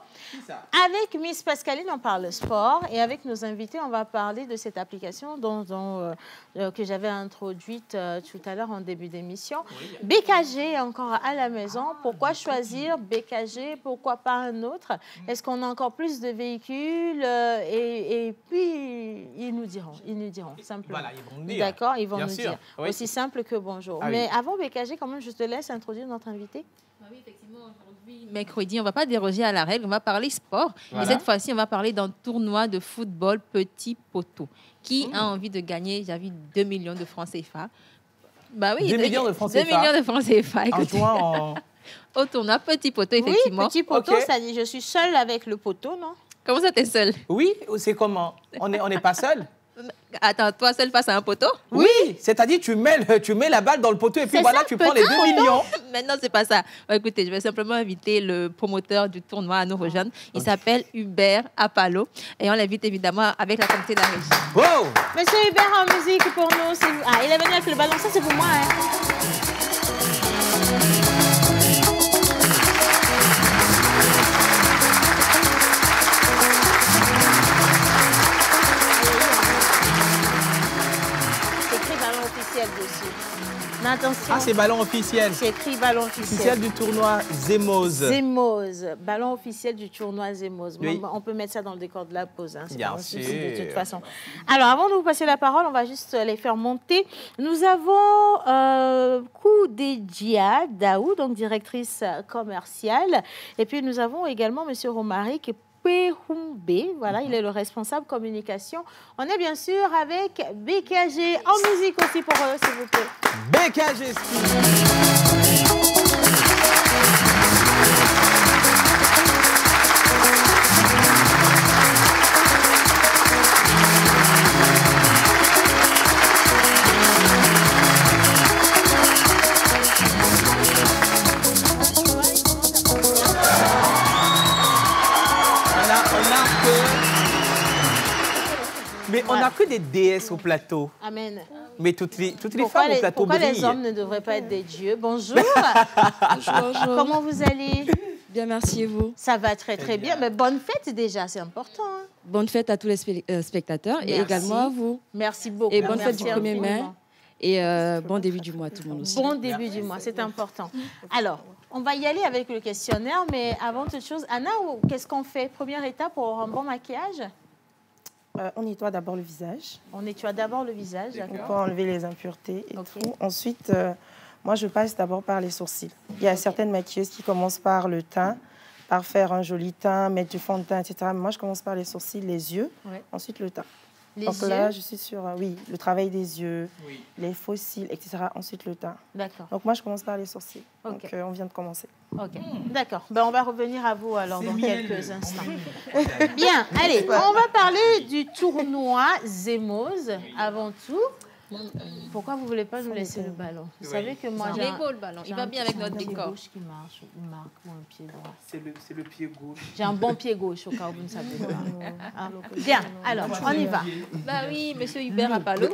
Speaker 1: Avec Miss Pascaline, on parle sport et avec nos invités, on va parler de cette application que j'avais introduite tout à l'heure en début d'émission. Oui. BKG encore à la maison. Pourquoi choisir BKG? Pourquoi pas un autre? Est-ce qu'on a encore plus de véhicules? Et puis, ils nous diront simplement. Voilà, ils vont nous dire. D'accord, ils vont nous dire. Oui. Aussi simple que bonjour. Ah, mais avant BKG, quand même, je te laisse introduire notre invité.
Speaker 8: Oui, effectivement, aujourd'hui, mercredi, on ne va pas déroger à la règle, on va parler sport. Voilà. Et cette fois-ci, on va parler d'un tournoi de football petit poteau. Qui a envie de gagner, j'ai vu 2 millions de francs CFA. Bah oui,
Speaker 4: 2 millions de francs CFA.
Speaker 8: 2 millions de francs CFA. Au tournoi petit poteau, effectivement.
Speaker 1: Oui, petit poteau, ça dit je suis seule avec le poteau, non?
Speaker 8: Comment ça, t'es seule?
Speaker 4: Oui, c'est comment? On n'est pas seul?
Speaker 8: Attends, toi seul face à un poteau?
Speaker 4: Oui, c'est-à-dire tu mets la balle dans le poteau et puis voilà, tu prends les 2 millions.
Speaker 8: Mais non, c'est pas ça. Écoutez, je vais simplement inviter le promoteur du tournoi à nous rejoindre. Il s'appelle Hubert Apalo et on l'invite évidemment avec la communauté de la régie.
Speaker 4: Wow.
Speaker 1: Monsieur Hubert en musique pour nous. Ah, il est venu avec le ballon, ça c'est pour moi. Hein. Dessus. Mais attention.
Speaker 4: Ah, c'est ballon officiel.
Speaker 1: C'est écrit ballon officiel.
Speaker 4: Du tournoi Zemoz.
Speaker 1: Zemoz. Ballon officiel du tournoi Zemoz.
Speaker 4: Oui.
Speaker 1: On peut mettre ça dans le décor de la pause. Hein.
Speaker 4: Bien sûr.
Speaker 1: De toute façon. Alors, avant de vous passer la parole, on va juste les faire monter. Nous avons Koudédia Daou, donc directrice commerciale. Et puis, nous avons également M. Romari, qui est Péhoumbe, voilà, il est le responsable communication. On est bien sûr avec BKG en musique aussi pour eux, s'il vous plaît.
Speaker 4: BKG Mais on n'a que des déesses au plateau.
Speaker 1: Amen.
Speaker 4: Mais toutes les femmes au plateau brillent.
Speaker 1: Pourquoi les hommes ne devraient pas être des dieux? Bonjour. Bonjour. Comment vous allez?
Speaker 14: Bien, merci et vous?
Speaker 1: Ça va très très bien. Mais bonne fête déjà, c'est important. Hein.
Speaker 14: Bonne fête à tous les spectateurs et également à vous.
Speaker 1: Merci beaucoup.
Speaker 14: Et bonne fête du 1er mai. Et bon début du mois à tout le monde aussi.
Speaker 1: Bon début du mois, c'est important. Alors, on va y aller avec le questionnaire, mais avant toute chose, Anna, qu'est-ce qu'on fait? Première étape pour un bon maquillage?
Speaker 13: On nettoie d'abord le visage.
Speaker 1: On nettoie d'abord le visage,
Speaker 13: d'accord. Pour enlever les impuretés et tout. Ensuite, moi, je passe d'abord par les sourcils. Il y a certaines maquilleuses qui commencent par le teint, par faire un joli teint, mettre du fond de teint, etc. Mais moi, je commence par les sourcils, les yeux, ensuite le teint. Donc là, je suis sur le travail des yeux, les faux cils, etc. Ensuite le teint.
Speaker 1: D'accord.
Speaker 13: Donc moi, je commence par les sourcils. Donc on vient de commencer.
Speaker 1: Ok. D'accord. Ben, on va revenir à vous alors dans quelques instants. Bien. Allez, on va parler du tournoi Zemos avant tout. Pourquoi vous ne voulez pas nous laisser le ballon? Vous savez que moi,
Speaker 8: j'ai beau le ballon. Il va bien avec notre décor.
Speaker 1: Gauche qui marche, il marque ou un pied droit.
Speaker 4: C'est le pied gauche.
Speaker 1: J'ai un bon pied gauche au cas où vous ne savez pas. Bien, alors, on y va.
Speaker 8: Bah oui, monsieur Hubert Apallo.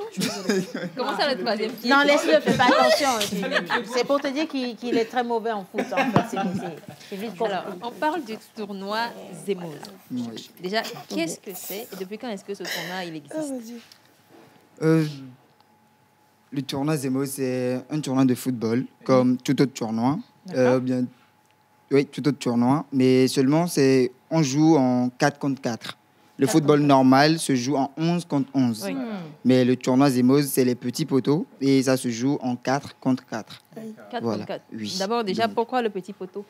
Speaker 8: Comment ça, le troisième pied?
Speaker 1: Non, laisse-le, fais pas attention. C'est pour te dire qu'il est très mauvais en foot. En fait. C'est vite pour
Speaker 8: alors, on parle du tournoi Zemos. Déjà, qu'est-ce que c'est et depuis quand est-ce que ce tournoi il existe?
Speaker 15: Le tournoi Zemos, c'est un tournoi de football, comme tout autre tournoi. Oui, tout autre tournoi. Mais seulement, on joue en 4 contre 4. Le football normal se joue en 11 contre 11. Oui. Mais le tournoi Zemos, c'est les petits poteaux. Et ça se joue en 4 contre 4.
Speaker 8: 4 contre 4. Oui. D'abord, déjà, pourquoi le petit poteau?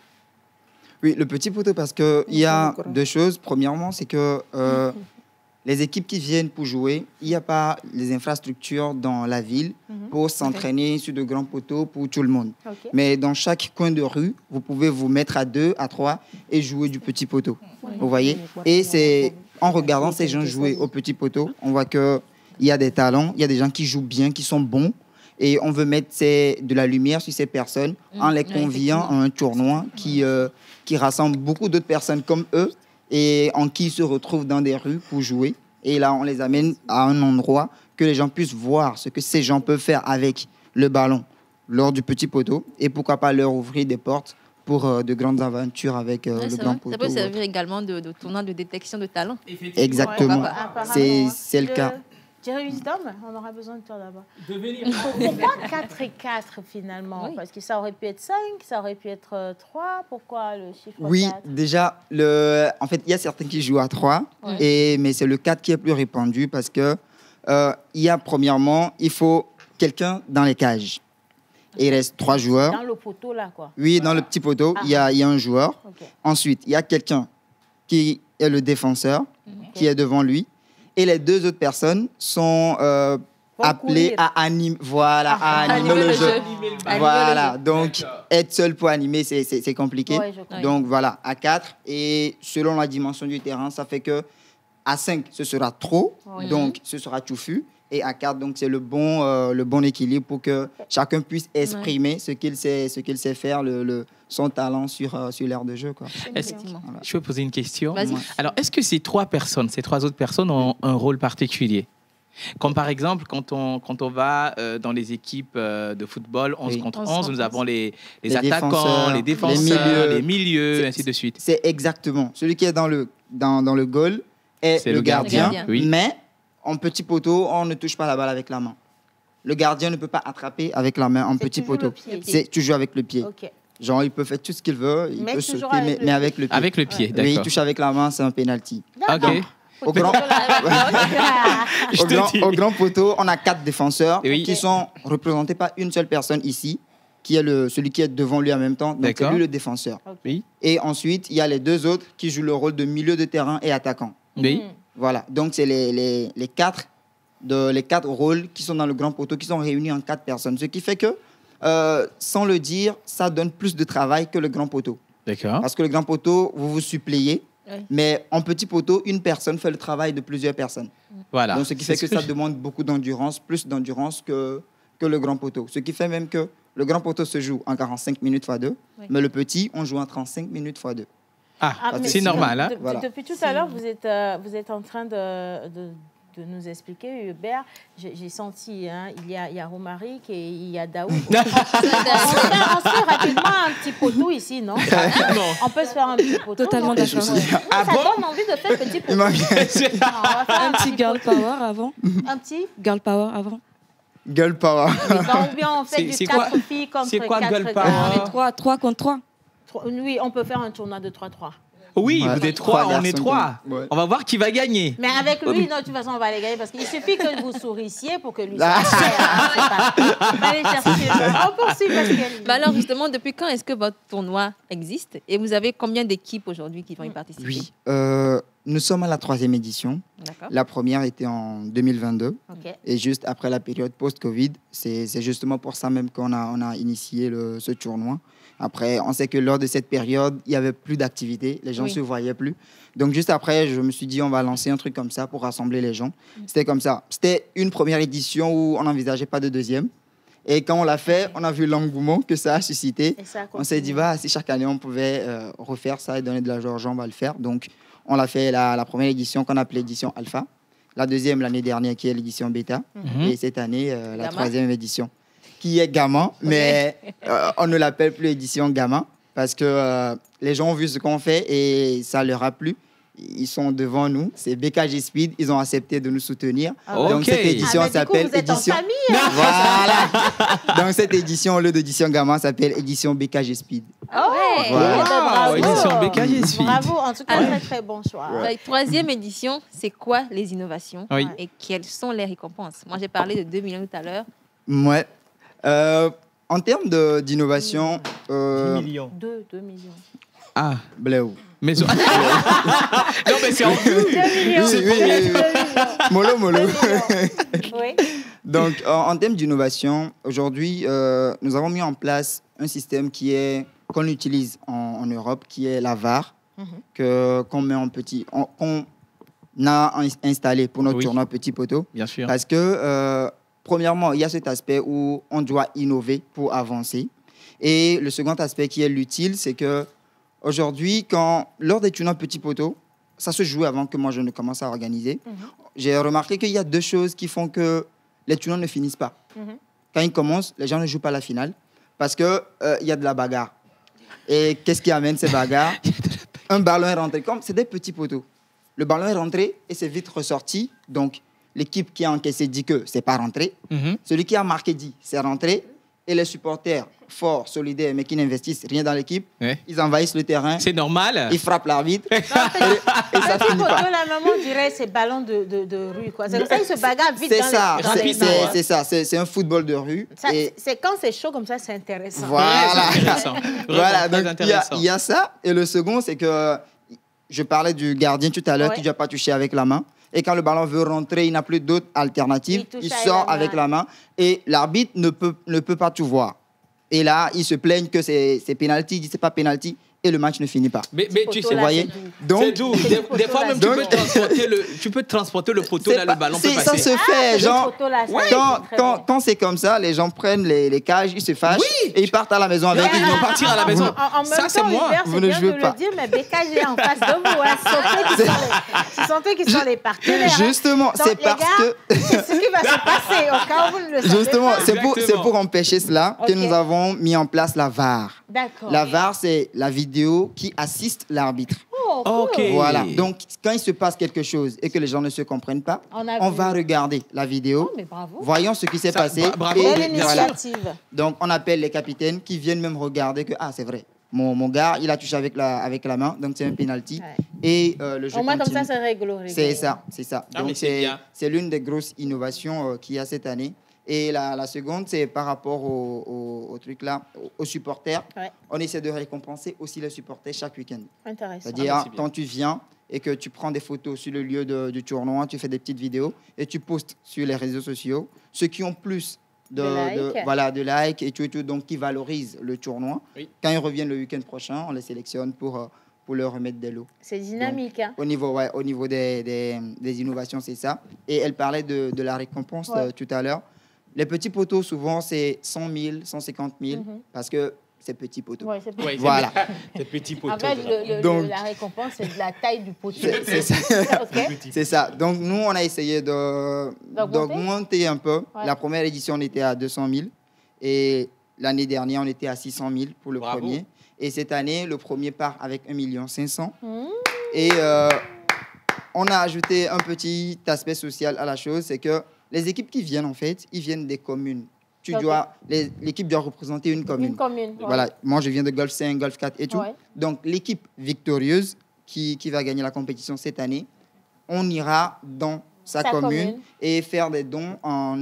Speaker 15: Oui, le petit poteau, parce qu'il y a deux choses. Premièrement, c'est que... les équipes qui viennent pour jouer, il n'y a pas les infrastructures dans la ville pour s'entraîner sur de grands poteaux pour tout le monde. Mais dans chaque coin de rue, vous pouvez vous mettre à 2, à 3 et jouer du petit poteau. Vous voyez? Et c'est en regardant ces gens jouer au petit poteau, on voit qu'il y a des talents, il y a des gens qui jouent bien, qui sont bons. Et on veut mettre de la lumière sur ces personnes en les conviant à un tournoi qui rassemble beaucoup d'autres personnes comme eux et en qui ils se retrouvent dans des rues pour jouer. Et là, on les amène à un endroit que les gens puissent voir ce que ces gens peuvent faire avec le ballon lors du petit poteau. Et pourquoi pas leur ouvrir des portes pour de grandes aventures avec le grand poteau.
Speaker 8: Ça peut servir également de tournoi de détection de talent.
Speaker 15: Exactement. C'est le cas.
Speaker 1: Jerry Wisdom, on aura besoin de toi d'abord. Pourquoi 4 et 4 finalement? Parce que ça aurait pu être 5, ça aurait pu être 3. Pourquoi le chiffre 4?
Speaker 15: Oui, déjà, en fait, il y a certains qui jouent à 3, mais c'est le 4 qui est plus répandu parce que premièrement, il faut quelqu'un dans les cages. Et il reste 3 joueurs.
Speaker 1: Dans le poteau là, quoi.
Speaker 15: Oui, dans le petit poteau, il y a un joueur. Ensuite, il y a quelqu'un qui est le défenseur, qui est devant lui. Et les 2 autres personnes sont appelées à animer, animer le jeu. Voilà, donc être seul pour animer, c'est compliqué. Donc voilà, à 4. Et selon la dimension du terrain, ça fait que à 5, ce sera trop, donc ce sera touffu. Et à 4, donc c'est le bon équilibre pour que chacun puisse exprimer ce qu'il sait faire, son talent sur l'aire de jeu. Quoi.
Speaker 4: Je peux poser une question? Alors, est-ce que ces 3 autres personnes ont un rôle particulier? Comme par exemple, quand on va dans les équipes de football, 11 contre 11, nous avons les attaquants, les défenseurs, les milieux, ainsi de suite.
Speaker 15: C'est exactement. Celui qui est dans le goal est le gardien. Oui. Mais en petit poteau, on ne touche pas la balle avec la main. Le gardien ne peut pas attraper avec la main en petit poteau. C'est toujours avec le pied. Okay. Genre, il peut faire tout ce qu'il veut, il peut sauter, mais avec le pied.
Speaker 4: Avec le pied, d'accord.
Speaker 15: Oui, il touche avec la main, c'est un penalty.
Speaker 4: Ok.
Speaker 15: Au grand poteau, on a 4 défenseurs qui sont représentés par une seule personne ici, qui est celui qui est devant lui en même temps. Donc, c'est lui le défenseur.
Speaker 4: Oui.
Speaker 15: Et ensuite, il y a les 2 autres qui jouent le rôle de milieu de terrain et attaquant.
Speaker 4: Oui.
Speaker 15: Voilà, donc c'est les 4 rôles qui sont dans le grand poteau, qui sont réunis en 4 personnes. Ce qui fait que, sans le dire, ça donne plus de travail que le grand poteau.
Speaker 4: D'accord.
Speaker 15: Parce que le grand poteau, vous vous suppléez, mais en petit poteau, une personne fait le travail de plusieurs personnes.
Speaker 4: Voilà.
Speaker 15: Donc ce qui fait que ça demande beaucoup d'endurance, plus d'endurance que le grand poteau. Ce qui fait même que le grand poteau se joue en 45 minutes x 2, mais le petit, on joue en 35 minutes x 2.
Speaker 4: C'est normal. Hein?
Speaker 1: Depuis tout à l'heure, vous êtes en train de nous expliquer, Hubert. J'ai senti, il y a Romaric et il y a Daoud. On se fait rapidement un petit poteau ici, non? On peut se faire un petit poteau.
Speaker 14: Totalement d'accord.
Speaker 1: Ça donne envie de faire petit poteau.
Speaker 14: Un petit girl power avant.
Speaker 1: Un petit
Speaker 14: girl power avant.
Speaker 15: Girl power.
Speaker 1: Ou bien on fait du 4 filles contre 4
Speaker 4: girl power?
Speaker 14: 3 contre 3.
Speaker 1: Oui, on peut faire un tournoi de 3-3.
Speaker 4: Oui, vous êtes 3, on est 3. On va voir qui va gagner.
Speaker 1: Mais avec lui, non, de toute façon, on va les gagner parce qu'il suffit que vous sourissiez pour que lui soit fier. On va aller chercher. On poursuit, Pascal.
Speaker 8: Alors, justement, depuis quand est-ce que votre tournoi existe et vous avez combien d'équipes aujourd'hui qui vont y participer?
Speaker 15: Oui, nous sommes à la 3e édition. La première était en 2022. Et juste après la période post-Covid, c'est justement pour ça même qu'on a initié ce tournoi. Après, on sait que lors de cette période, il n'y avait plus d'activité, les gens ne se voyaient plus. Donc, juste après, je me suis dit, on va lancer un truc comme ça pour rassembler les gens. C'était comme ça. C'était une première édition où on n'envisageait pas de deuxième. Et quand on l'a fait, on a vu l'engouement que ça a suscité. On s'est dit, si chaque année, on pouvait refaire ça et donner de l'argent aux gens, on va le faire. Donc, on l'a fait la première édition qu'on appelait l'édition Alpha. La deuxième, l'année dernière, qui est l'édition Beta. Et cette année, la 3e édition, qui est Gamma, mais on ne l'appelle plus édition Gamma parce que les gens ont vu ce qu'on fait et ça leur a plu. Ils sont devant nous, c'est BKG Speed, ils ont accepté de nous soutenir. Donc cette édition s'appelle édition. Voilà. Donc cette édition, au lieu d'édition Gamma, s'appelle édition BKG Speed.
Speaker 1: Bravo.
Speaker 4: Édition BKG Speed.
Speaker 1: Bravo, en tout cas, très très bon choix.
Speaker 8: La 3e édition, c'est quoi les innovations et quelles sont les récompenses? Moi, j'ai parlé de 2 millions tout à l'heure.
Speaker 15: Ouais. En termes d'innovation...
Speaker 4: 10 millions.
Speaker 1: 2 millions.
Speaker 15: Ah, Bléou.
Speaker 4: Mais non, mais c'est en plus.
Speaker 1: 2 millions.
Speaker 15: Mollo.
Speaker 1: Oui.
Speaker 15: Donc, en termes d'innovation, aujourd'hui, nous avons mis en place un système qu'on utilise en Europe, qui est la VAR, qu'on met en petit... qu'on a installé pour notre tournoi Petit Poteau.
Speaker 4: Bien sûr.
Speaker 15: Parce que... premièrement, il y a cet aspect où on doit innover pour avancer. Et le second aspect qui est l'utile, c'est que aujourd'hui, lors des tournois Petit Poteau, ça se joue avant que moi je ne commence à organiser. J'ai remarqué qu'il y a 2 choses qui font que les tournois ne finissent pas. Quand ils commencent, les gens ne jouent pas la finale parce qu'il y a de la bagarre. Et qu'est-ce qui amène ces bagarres? Un ballon est rentré. Comme c'est des petits poteaux. Le ballon est rentré et c'est vite ressorti. Donc, l'équipe qui a encaissé dit que c'est pas rentré. Celui qui a marqué dit c'est rentré. Et les supporters forts, solidaires, mais qui n'investissent rien dans l'équipe, ils envahissent le terrain.
Speaker 4: C'est normal.
Speaker 15: Ils frappent l'arbitre. et ça finit pas.
Speaker 1: La maman dirait c'est ballon de rue. C'est comme ça qu'ils se bagarrent vite dans les...
Speaker 15: C'est ça. C'est un football de rue.
Speaker 1: C'est quand c'est chaud comme ça, c'est intéressant.
Speaker 15: Voilà. Donc il y a ça. Et le second, c'est que je parlais du gardien tout à l'heure qui ne doit pas toucher avec la main. Et quand le ballon veut rentrer, il n'a plus d'autre alternative. Il sort avec la main. Et l'arbitre ne peut pas tout voir. Et là, ils se plaignent que c'est pénalty. Il dit c'est pas pénalty. Et le match ne finit pas.
Speaker 4: Mais tu sais,
Speaker 15: vous voyez.
Speaker 4: Donc, des fois même, tu peux transporter le poteau, là, le ballon peut passer.
Speaker 15: Ça se fait, genre, quand c'est comme ça, les gens prennent les cages, ils se fâchent et ils partent à la maison avec.
Speaker 4: Ils vont partir à la maison. Ça, c'est moi.
Speaker 1: Vous ne jouez pas. Mais BKG en face de vous, ce sont eux qui sont les partenaires.
Speaker 15: Justement, c'est parce que...
Speaker 1: C'est ce qui va se passer au cas où vous ne le savez pas.
Speaker 15: Justement, c'est pour empêcher cela que nous avons mis en place la VAR.
Speaker 1: D'accord.
Speaker 15: La VAR, c'est la vidéo qui assiste l'arbitre. Voilà. Donc, quand il se passe quelque chose et que les gens ne se comprennent pas, on va regarder la vidéo. Voyons ce qui s'est passé. Donc, on appelle les capitaines qui viennent même regarder que, c'est vrai, mon gars, il a touché avec la main, donc c'est un penalty. Et le jeu
Speaker 1: au moins, comme ça, c'est réglo.
Speaker 15: C'est ça. Donc, c'est l'une des grosses innovations qu'il y a cette année. Et la seconde, c'est par rapport au truc là, aux supporters. On essaie de récompenser aussi les supporters chaque week-end.
Speaker 1: Intéressant.
Speaker 15: C'est-à-dire, quand tu viens et que tu prends des photos sur le lieu du tournoi, tu fais des petites vidéos et tu postes sur les réseaux sociaux. Ceux qui ont plus de likes et tout, donc qui valorisent le tournoi. Quand ils reviennent le week-end prochain, on les sélectionne pour leur remettre des lots.
Speaker 1: C'est dynamique.
Speaker 15: Donc, au niveau des innovations, c'est ça. Et elle parlait de la récompense tout à l'heure. Les petits poteaux, souvent, c'est 100 000, 150 000, parce que c'est petit poteau. Voilà.
Speaker 4: C'est petit poteau.
Speaker 1: En fait, la récompense, c'est de la taille du poteau.
Speaker 15: C'est ça. C'est ça. Donc, nous, on a essayé d'augmenter un peu. La première édition, on était à 200 000. Et l'année dernière, on était à 600 000 pour le premier. Et cette année, le premier part avec 1 500 000. Et on a ajouté un petit aspect social à la chose, c'est que les équipes qui viennent, en fait, ils viennent des communes. L'équipe doit représenter une commune.
Speaker 1: Une commune.
Speaker 15: Voilà. Moi, je viens de Golf 5, Golf 4 et tout. Donc, l'équipe victorieuse qui va gagner la compétition cette année, on ira dans sa commune et faire des dons en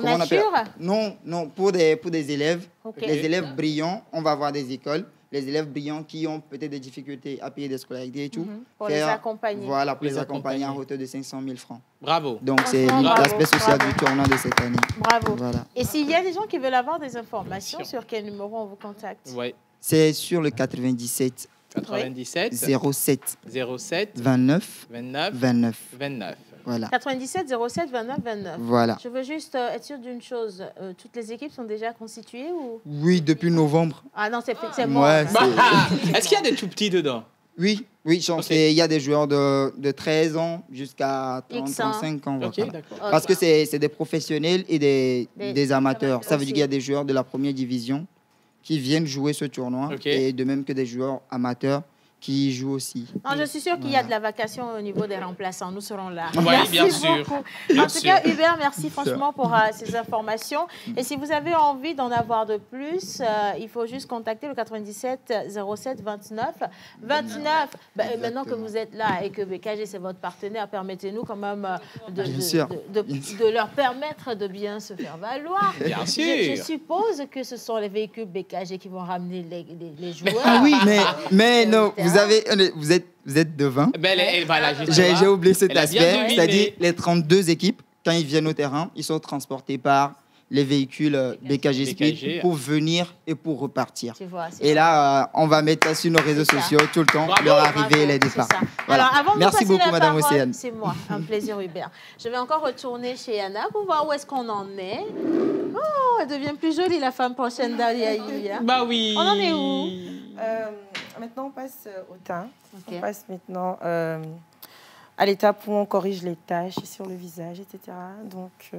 Speaker 1: nature?
Speaker 15: Non, pour des élèves. Okay. Les élèves brillants, on va avoir des écoles. Les élèves brillants qui ont peut-être des difficultés à payer des scolarités et tout.
Speaker 1: Pour les accompagner.
Speaker 15: Voilà, pour les accompagner à hauteur de 500 000 francs.
Speaker 4: Bravo.
Speaker 15: Donc, c'est l'aspect social du tournoi de cette année.
Speaker 1: Bravo.
Speaker 15: Voilà.
Speaker 1: Et s'il y a des gens qui veulent avoir des informations, sur quel numéro on vous contacte?
Speaker 15: C'est sur le 97 07 29 29. Voilà.
Speaker 1: 97 07 29 29.
Speaker 15: Voilà.
Speaker 1: Je veux juste être sûre d'une chose. Toutes les équipes sont déjà constituées ou?
Speaker 15: Oui, depuis novembre.
Speaker 1: Ah non, c'est moi.
Speaker 4: Est-ce qu'il y a des tout petits dedans?
Speaker 15: Oui, il y a des joueurs de 13 ans jusqu'à 35 ans.
Speaker 4: Okay,
Speaker 15: parce que c'est des professionnels et des amateurs. Ça veut dire qu'il y a des joueurs de la première division qui viennent jouer ce tournoi et de même que des joueurs amateurs qui jouent aussi.
Speaker 1: Non, je suis sûre qu'il y a de la vacation au niveau des remplaçants. Nous serons là.
Speaker 4: Oui, bien sûr.
Speaker 1: En tout cas, Hubert, merci franchement pour ces informations. Et si vous avez envie d'en avoir de plus, il faut juste contacter le 97 07 29 29. Maintenant que vous êtes là et que BKG, c'est votre partenaire, permettez-nous quand même de leur permettre de bien se faire valoir.
Speaker 4: Bien sûr.
Speaker 1: Je suppose que ce sont les véhicules BKG qui vont ramener les joueurs.
Speaker 15: Ah oui, mais non. Vous êtes devant. J'ai oublié cet aspect, c'est-à-dire les 32 équipes, quand ils viennent au terrain, ils sont transportés par les véhicules BKG Speed pour venir et pour repartir. Et là, on va mettre ça sur nos réseaux sociaux tout le temps, leur arrivée et les départs.
Speaker 1: Voilà. Alors, avant de
Speaker 15: Merci beaucoup,
Speaker 1: Madame
Speaker 15: Océane.
Speaker 1: C'est moi, un plaisir, Hubert. Je vais encore retourner chez Anna pour voir où est-ce qu'on en est. Oh, elle devient plus jolie, la femme prochaine d'Aliaï.
Speaker 4: Bah oui.
Speaker 1: On en est où?
Speaker 13: Maintenant, on passe au teint. On passe maintenant à l'étape où on corrige les taches sur le visage, etc. Donc,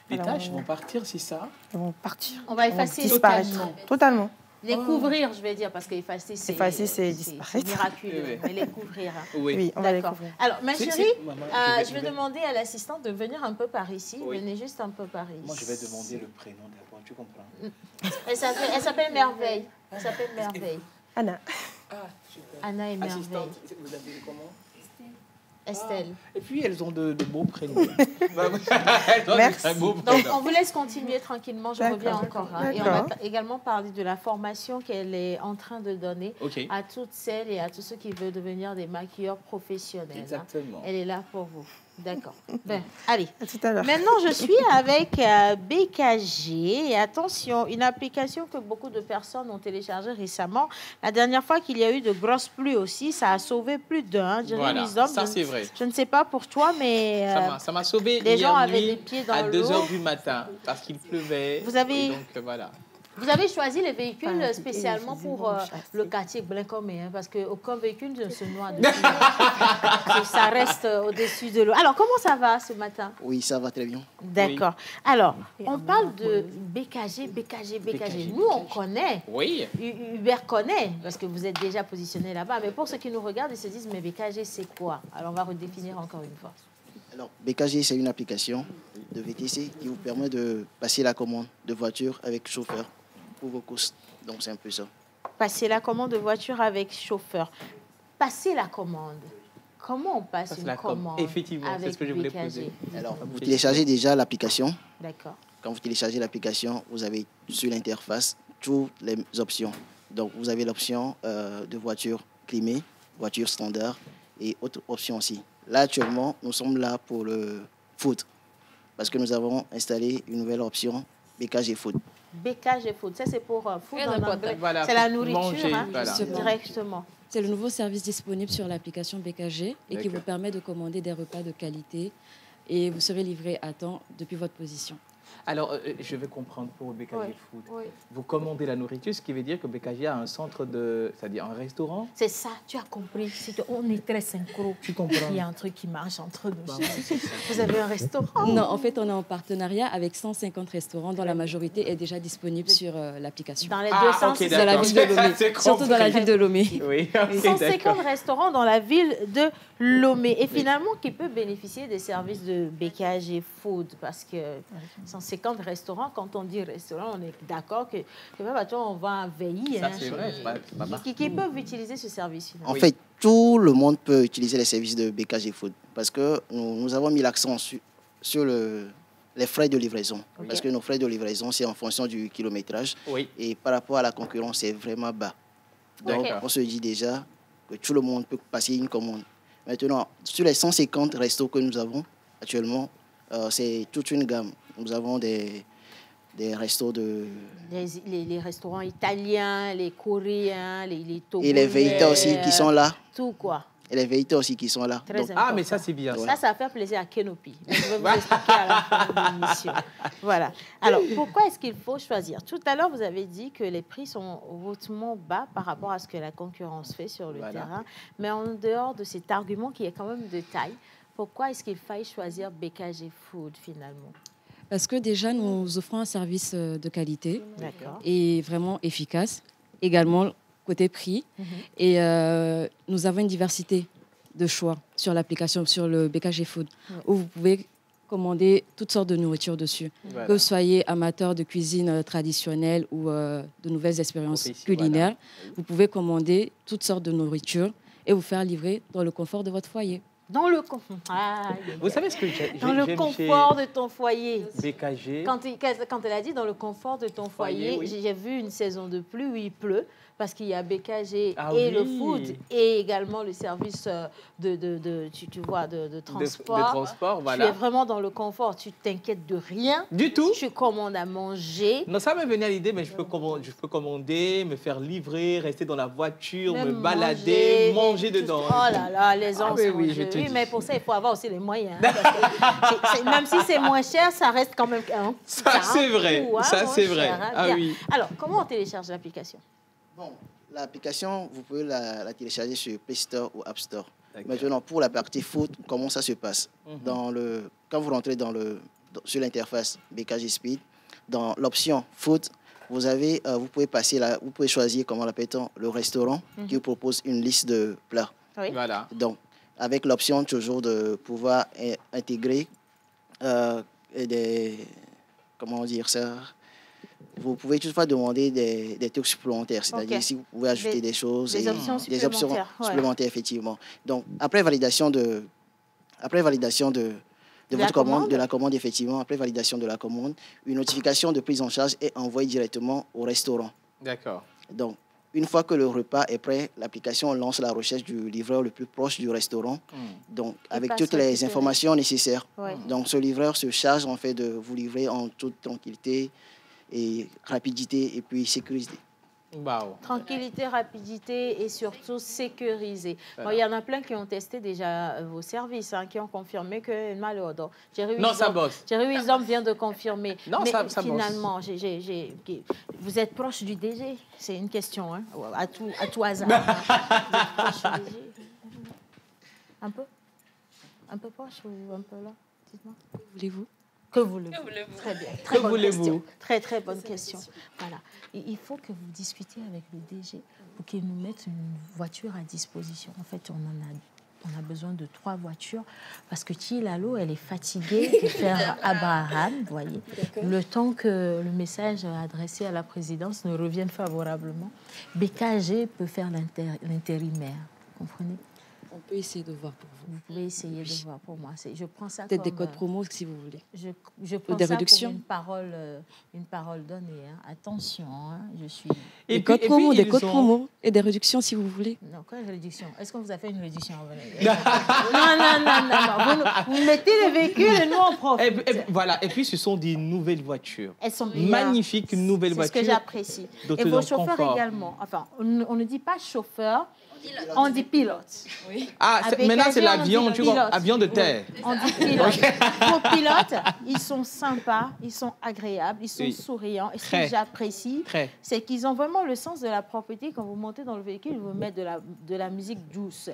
Speaker 4: les taches vont partir, c'est ça?
Speaker 13: Elles vont partir.
Speaker 1: On va effacer totalement.
Speaker 13: Totalement.
Speaker 1: Les couvrir, je vais dire, parce qu'effacer, c'est miraculeux. Mais les couvrir.
Speaker 13: Oui, on va les couvrir.
Speaker 1: Alors, ma chérie, je vais demander à l'assistante de venir un peu par ici. Venez juste un peu par ici.
Speaker 4: Moi, je vais demander le prénom d'abord, tu comprends?
Speaker 1: Elle s'appelle Merveille. Elle s'appelle Merveille.
Speaker 13: Anna.
Speaker 1: Anna et Merveille.
Speaker 4: Vous appelez comment?
Speaker 1: Estelle.
Speaker 4: Et puis, elles ont de beaux prénoms.
Speaker 13: Merci.
Speaker 1: Donc, on vous laisse continuer tranquillement. Je reviens encore. Et on va également parler de la formation qu'elle est en train de donner à toutes celles et à tous ceux qui veulent devenir des maquilleurs professionnels.
Speaker 4: Exactement.
Speaker 1: Elle est là pour vous. D'accord. Ben, allez.
Speaker 13: À tout à l'heure.
Speaker 1: Maintenant, je suis avec BKG. Et attention, une application que beaucoup de personnes ont téléchargée récemment. La dernière fois qu'il y a eu de grosses pluies aussi, ça a sauvé plus d'un.
Speaker 4: Voilà, ça c'est vrai.
Speaker 1: Je ne sais pas pour toi, mais
Speaker 4: ça m'a sauvé
Speaker 1: les gens avaient des pieds dans l'eau.
Speaker 4: À 2h du matin, parce qu'il pleuvait.
Speaker 1: Et donc,
Speaker 4: voilà.
Speaker 1: Vous avez choisi les véhicules spécialement pour le quartier Blancomé, hein, parce qu'aucun véhicule ne se noie dessus. Ça reste au-dessus de l'eau. Alors, comment ça va ce matin?
Speaker 16: Oui, ça va très bien.
Speaker 1: D'accord. Alors, on parle de BKG. Nous, on connaît.
Speaker 4: Oui.
Speaker 1: Hubert connaît, parce que vous êtes déjà positionné là-bas. Mais pour ceux qui nous regardent, ils se disent, mais BKG, c'est quoi? Alors, on va redéfinir encore une fois.
Speaker 16: Alors, BKG, c'est une application de VTC qui vous permet de passer la commande de voiture avec chauffeur pour vos courses. Donc, c'est un peu ça.
Speaker 1: Passer la commande de voiture avec chauffeur. Passer la commande. Comment on passe une commande?
Speaker 4: Effectivement, c'est ce que je voulais poser.
Speaker 16: Alors, vous téléchargez déjà l'application.
Speaker 1: D'accord.
Speaker 16: Quand vous téléchargez l'application, vous avez sur l'interface toutes les options. Donc, vous avez l'option de voiture climée, voiture standard et autres options aussi. Là, actuellement, nous sommes là pour le foot parce que nous avons installé une nouvelle option, BKG Food.
Speaker 1: BKG Food, ça c'est pour food en anglais. Voilà, c'est la nourriture, directement.
Speaker 14: C'est le nouveau service disponible sur l'application BKG et qui vous permet de commander des repas de qualité et vous serez livré à temps depuis votre position.
Speaker 4: Alors, je vais comprendre pour BKG Food. Oui. Vous commandez la nourriture, ce qui veut dire que BKG a un centre de... C'est-à-dire un restaurant?
Speaker 1: C'est ça, tu as compris. On est très synchro.
Speaker 4: Tu comprends?
Speaker 1: Il y a un truc qui marche entre nous. Vous avez un restaurant?
Speaker 14: Non, en fait, on est en partenariat avec 150 restaurants dont la majorité est déjà disponible sur l'application.
Speaker 1: Dans les deux sens?
Speaker 14: Okay, dans la ville de Lomé. Surtout dans la ville de Lomé.
Speaker 4: Oui,
Speaker 1: 150 restaurants dans la ville de Lomé. Et finalement, qui peut bénéficier des services de BKG Food? Parce que 150 restaurants. Quand on dit restaurant, on est d'accord que on va un VI.
Speaker 4: Ça, c'est vrai.
Speaker 1: Qui peuvent utiliser ce service finalement.
Speaker 16: En fait, tout le monde peut utiliser les services de BKG Food parce que nous avons mis l'accent sur les frais de livraison. Okay. Parce que nos frais de livraison, c'est en fonction du kilométrage. Oui. Et par rapport à la concurrence, c'est vraiment bas. Donc, on se dit déjà que tout le monde peut passer une commande. Maintenant, sur les 150 restos que nous avons actuellement, c'est toute une gamme. Nous avons des restos de...
Speaker 1: Les restaurants italiens, les coréens, les togolais.
Speaker 16: Et les véhicules aussi qui sont là.
Speaker 1: Tout quoi.
Speaker 16: Et les véhicules aussi qui sont là.
Speaker 1: Donc,
Speaker 4: mais ça, c'est bien.
Speaker 1: Ça va faire plaisir à Kenopi. Je vais vous expliquer à la fin de l'émission. Voilà. Alors, pourquoi est-ce qu'il faut choisir? Tout à l'heure, vous avez dit que les prix sont hautement bas par rapport à ce que la concurrence fait sur le terrain. Mais en dehors de cet argument qui est quand même de taille, pourquoi est-ce qu'il faille choisir BKG Food finalement?
Speaker 14: Parce que déjà, nous offrons un service de qualité et vraiment efficace. Également, côté prix. Et nous avons une diversité de choix sur l'application, sur le BKG Food, où vous pouvez commander toutes sortes de nourriture dessus. Que vous soyez amateur de cuisine traditionnelle ou de nouvelles expériences culinaires, vous pouvez commander toutes sortes de nourriture et vous faire livrer dans le confort de votre foyer.
Speaker 1: Dans le
Speaker 4: Vous savez ce que
Speaker 1: dans le confort de ton foyer.
Speaker 4: BKG.
Speaker 1: Quand elle a dit dans le confort de ton foyer, j'ai vu une saison de pluie où il pleut. Parce qu'il y a BKG et le food et également le service tu vois, de transport.
Speaker 4: De transport, voilà.
Speaker 1: Tu es vraiment dans le confort. Tu t'inquiètes de rien.
Speaker 4: Du tout.
Speaker 1: Tu commandes à manger.
Speaker 4: Non, ça m'est venu à l'idée, mais je peux commander, me faire livrer, rester dans la voiture, me balader, manger dedans.
Speaker 1: Oh là là, les enfants. Oui, mais pour ça, il faut avoir aussi les moyens. Même si c'est moins cher, ça reste quand même...
Speaker 4: Ça, c'est vrai. Ça, c'est vrai. Oui.
Speaker 1: Alors, comment on télécharge l'application?
Speaker 16: Bon, l'application, vous pouvez la télécharger sur Play Store ou App Store. Maintenant, pour la partie food, comment ça se passe? Quand vous rentrez sur l'interface BKG Speed, dans l'option food, vous pouvez choisir, comment l'appelle-t-on, le restaurant qui vous propose une liste de plats.
Speaker 4: Oui. Voilà.
Speaker 16: Donc, avec l'option toujours de pouvoir intégrer comment dire ça? Vous pouvez toutefois demander des trucs supplémentaires, c'est-à-dire si vous pouvez ajouter des choses,
Speaker 1: des options
Speaker 16: supplémentaires, effectivement. Donc, après validation de votre commande, de la commande, effectivement, après validation de la commande, une notification de prise en charge est envoyée directement au restaurant.
Speaker 4: D'accord.
Speaker 16: Donc, une fois que le repas est prêt, l'application lance la recherche du livreur le plus proche du restaurant, donc avec toutes les informations nécessaires. Donc, ce livreur se charge en fait de vous livrer en toute tranquillité et rapidité et puis sécurité.
Speaker 4: Wow.
Speaker 1: Tranquillité, rapidité et surtout sécurisé. Voilà. Bon, il y en a plein qui ont testé déjà vos services, qui ont confirmé que malheureusement.
Speaker 4: Non, ça bosse.
Speaker 1: Jerry Wisdom vient de confirmer.
Speaker 4: Non,
Speaker 1: mais
Speaker 4: ça
Speaker 1: finalement, vous êtes proche du DG? C'est une question, à tout hasard. Vous êtes proche du DG? Un peu? Un peu proche ou un peu là? Dites-moi.
Speaker 14: Voulez-vous?
Speaker 1: Que voulez-vous? Très bien. Très bonne question. Très, très bonne question. Voilà. Il faut que vous discutiez avec le DG pour qu'il nous mette une voiture à disposition. En fait, on a besoin de 3 voitures parce que Tilalo, elle est fatiguée de faire Abraham, vous voyez. Le temps que le message adressé à la présidence ne revienne favorablement, BKG peut faire l'intérimaire. Vous comprenez?
Speaker 14: On peut essayer de voir pour vous.
Speaker 1: Vous pouvez essayer de voir pour moi. Je prends ça
Speaker 14: peut-être des codes promo si vous voulez.
Speaker 1: Je prends
Speaker 14: des
Speaker 1: ça
Speaker 14: réductions.
Speaker 1: Pour une parole donnée. Attention, je suis...
Speaker 14: Des codes promo et des réductions si vous voulez.
Speaker 1: Non, quoi réduction? Est-ce qu'on vous a fait une réduction? Non. Vous mettez le véhicule et nous on profite.
Speaker 4: Voilà. Et puis ce sont des nouvelles voitures.
Speaker 1: Elles sont bien.
Speaker 4: Magnifiques, nouvelles voitures.
Speaker 1: C'est ce que j'apprécie. Et vos chauffeurs également. Enfin, on ne dit pas chauffeur. On dit pilote.
Speaker 14: Oui.
Speaker 4: Maintenant, c'est l'avion, avion de terre.
Speaker 1: On dit pilote. Vos pilotes, ils sont sympas, ils sont agréables, ils sont souriants. Et ce que j'apprécie, c'est qu'ils ont vraiment le sens de la propreté. Quand vous montez dans le véhicule, ils vous mettent de la musique douce.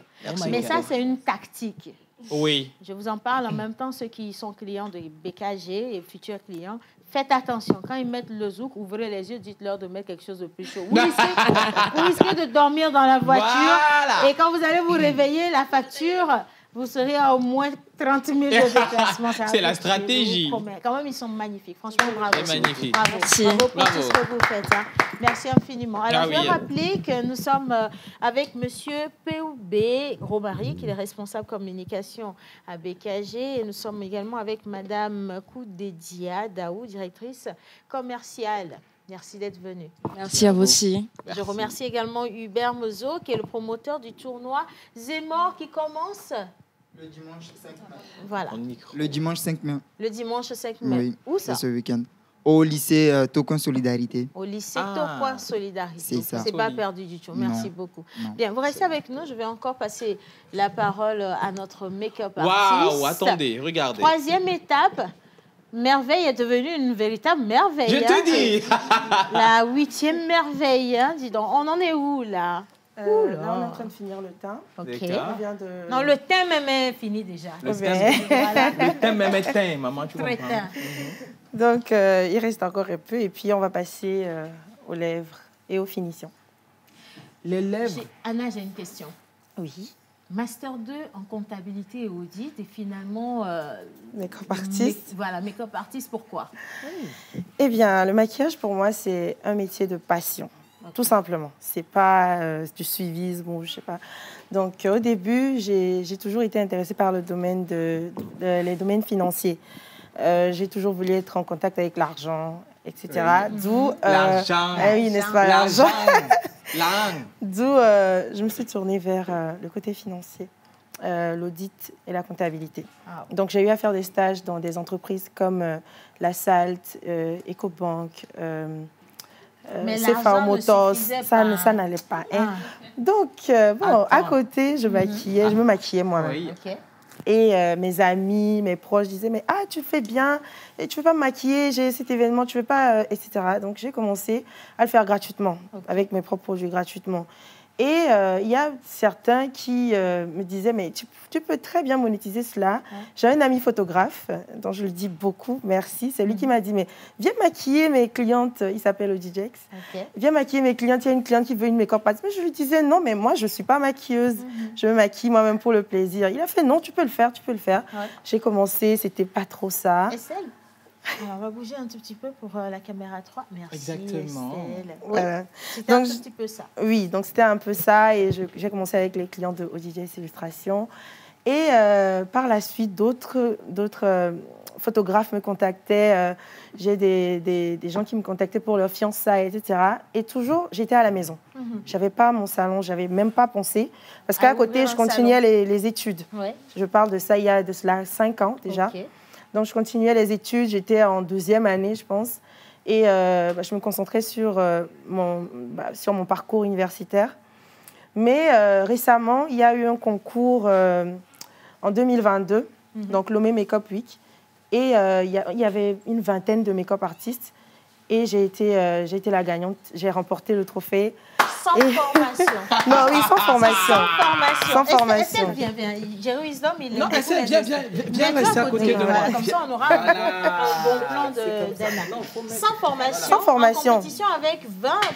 Speaker 1: Mais ça, c'est une tactique.
Speaker 4: Oui.
Speaker 1: Je vous en parle en même temps, ceux qui sont clients de BKG et futurs clients. Faites attention, quand ils mettent le zouk, ouvrez les yeux, dites-leur de mettre quelque chose de plus chaud. Vous risquez de dormir dans la voiture et quand vous allez vous réveiller, la facture vous serez à au moins 30 000 de déplacements.
Speaker 4: C'est la stratégie.
Speaker 1: Quand même, ils sont magnifiques. Franchement, bravo.
Speaker 4: C'est magnifique.
Speaker 1: Bravo. Bravo pour tout ce que vous faites. Hein. Merci infiniment. Alors, je vais rappeler que nous sommes avec M. P.O.B. Romary, qui est responsable communication à BKG. Et nous sommes également avec Mme Koudédia Daou, directrice commerciale. Merci d'être venu.
Speaker 14: Merci à vous aussi.
Speaker 1: Je remercie également Hubert Mozo, qui est le promoteur du tournoi Zemmour qui commence
Speaker 15: le dimanche 5 mai.
Speaker 1: Voilà.
Speaker 15: Le dimanche 5 mai.
Speaker 1: Le dimanche 5 mai.
Speaker 15: Oui,
Speaker 1: où ça?
Speaker 15: ce week-end. Au lycée Tocon Solidarité.
Speaker 1: Au lycée Tocon Solidarité.
Speaker 15: C'est ça.
Speaker 1: C'est pas perdu du tout. Merci beaucoup. Non. Bien, vous restez avec nous. Je vais encore passer la parole à notre make-up artiste.
Speaker 4: Waouh, attendez, regardez.
Speaker 1: 3e étape. Merveille est devenue une véritable merveille.
Speaker 4: Je te dis.
Speaker 1: La 8e merveille, hein, dis donc. On en est où, là?
Speaker 13: Là, on est en train de finir le teint.
Speaker 1: OK.
Speaker 13: On vient de...
Speaker 1: Non, le teint même est fini déjà.
Speaker 4: Le teint même est teint, maman, tu comprends.
Speaker 13: Donc, il reste encore un peu. Et puis, on va passer aux lèvres et aux finitions.
Speaker 4: Les lèvres.
Speaker 1: Anna, j'ai une question.
Speaker 13: Oui.
Speaker 1: Master 2 en comptabilité et audit et finalement...
Speaker 13: make-up artiste.
Speaker 1: Voilà, make-up artiste, pourquoi?
Speaker 13: Eh bien, le maquillage, pour moi, c'est un métier de passion, tout simplement. C'est pas du suivisme ou je sais pas. Donc, au début, j'ai toujours été intéressée par le domaine les domaines financiers. J'ai toujours voulu être en contact avec l'argent, etc. D'où...
Speaker 4: l'argent.
Speaker 13: Oui, n'est-ce pas, l'argent. D'où je me suis tournée vers le côté financier, l'audit et la comptabilité. Donc, j'ai eu à faire des stages dans des entreprises comme la SALT, EcoBank, CFA Motors. Ça n'allait pas. Hein. Donc, bon, à côté, je me maquillais moi-même.
Speaker 4: Oui.
Speaker 1: Okay.
Speaker 13: Et mes amis, mes proches disaient, mais tu fais bien, et tu ne veux pas me maquiller, j'ai cet événement, tu ne veux pas, etc. Donc, j'ai commencé à le faire gratuitement, avec mes propres produits gratuitement. Et il y a certains qui me disaient, mais tu peux très bien monétiser cela. Ouais. J'ai un ami photographe, dont je le dis beaucoup, merci. C'est lui qui m'a dit, mais viens maquiller mes clientes, il s'appelle ODJX. Okay. Viens maquiller mes clientes, il y a une cliente qui veut une make-up artist. Mais je lui disais, non, mais moi, je ne suis pas maquilleuse. Je me maquille moi-même pour le plaisir. Il a fait, non, tu peux le faire, tu peux le faire. Ouais. J'ai commencé, c'était pas trop ça.
Speaker 1: Estelle, alors, on va bouger un tout petit peu pour la caméra 3. Merci,
Speaker 4: exactement.
Speaker 1: Estelle. Oui, c'était un tout petit peu ça.
Speaker 13: Oui, donc c'était un peu ça. Et j'ai commencé avec les clients de ODJX Illustration. Et par la suite, d'autres photographes me contactaient. J'ai des gens qui me contactaient pour leur fiançailles, etc. Et toujours, j'étais à la maison. Je n'avais pas mon salon, je n'avais même pas pensé. Parce qu'à côté, je continuais les études. Ouais. Je parle de ça il y a de cela 5 ans déjà. Okay. Donc, je continuais les études. J'étais en 2e année, je pense. Et je me concentrais sur mon parcours universitaire. Mais récemment, il y a eu un concours en 2022, donc Lomé Make-up Week. Et il y avait une vingtaine de make-up artistes. Et j'ai été la gagnante. J'ai remporté le trophée.
Speaker 1: Sans formation.
Speaker 13: Non, oui, sans formation.
Speaker 1: Sans formation. Viens. Jerry Wisdom, il est...
Speaker 4: Non, viens rester à côté de moi.
Speaker 1: Comme ça, on aura un bon plan d'Anna. Sans formation.
Speaker 13: Sans formation.
Speaker 1: En compétition avec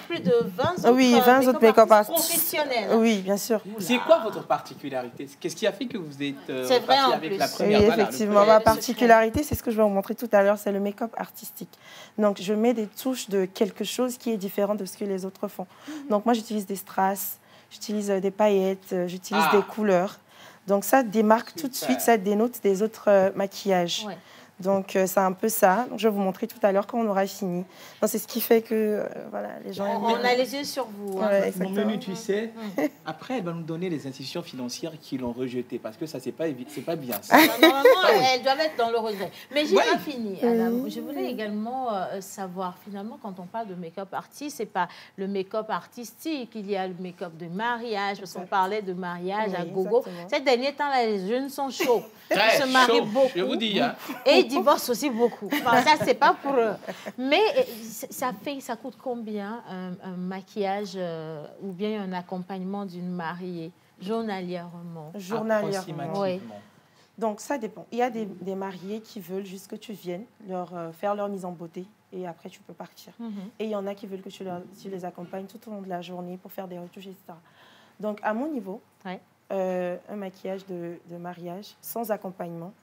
Speaker 1: plus de 20
Speaker 13: autres make-up artistes
Speaker 1: professionnels.
Speaker 13: Oui, bien sûr.
Speaker 4: C'est quoi votre particularité? Qu'est-ce qui a fait que vous êtes
Speaker 1: parti
Speaker 4: avec la première?
Speaker 13: Oui, effectivement. Ma particularité, c'est ce que je vais vous montrer tout à l'heure, c'est le make-up artistique. Donc, je mets des touches de quelque chose qui est différent de ce que les autres font. Donc, moi, j'utilise des strass, j'utilise des paillettes, j'utilise des couleurs. Donc, ça démarque tout de suite, ça dénote des autres maquillages. Ouais. Donc, c'est un peu ça. Donc, je vais vous montrer tout à l'heure quand on aura fini. C'est ce qui fait que voilà, les gens...
Speaker 1: On a les yeux sur vous. Hein.
Speaker 13: Ouais,
Speaker 4: mon menu, tu sais. Après, elle va nous donner les institutions financières qui l'ont rejeté parce que ça, c'est pas bien. Ça.
Speaker 1: Normalement, elles doivent être dans le regret. Mais j'ai pas fini. Je voulais également savoir, finalement, quand on parle de make-up artiste, c'est pas le make-up artistique. Il y a le make-up de mariage, parce qu'on parlait de mariage à gogo. Ces derniers temps, là, les jeunes sont chauds. Ils se marient beaucoup.
Speaker 4: Je vous dis, hein.
Speaker 1: Et ils divorcent aussi beaucoup. Enfin, ça, c'est pas pour eux. Mais ça coûte combien un maquillage ou bien un accompagnement d'une mariée journalièrement?
Speaker 13: Journalièrement, oui. Donc, ça dépend. Il y a des mariés qui veulent juste que tu viennes faire leur mise en beauté et après, tu peux partir. Et il y en a qui veulent que tu les accompagnes tout au long de la journée pour faire des retouches, etc. Donc, à mon niveau, Un maquillage de mariage sans accompagnement,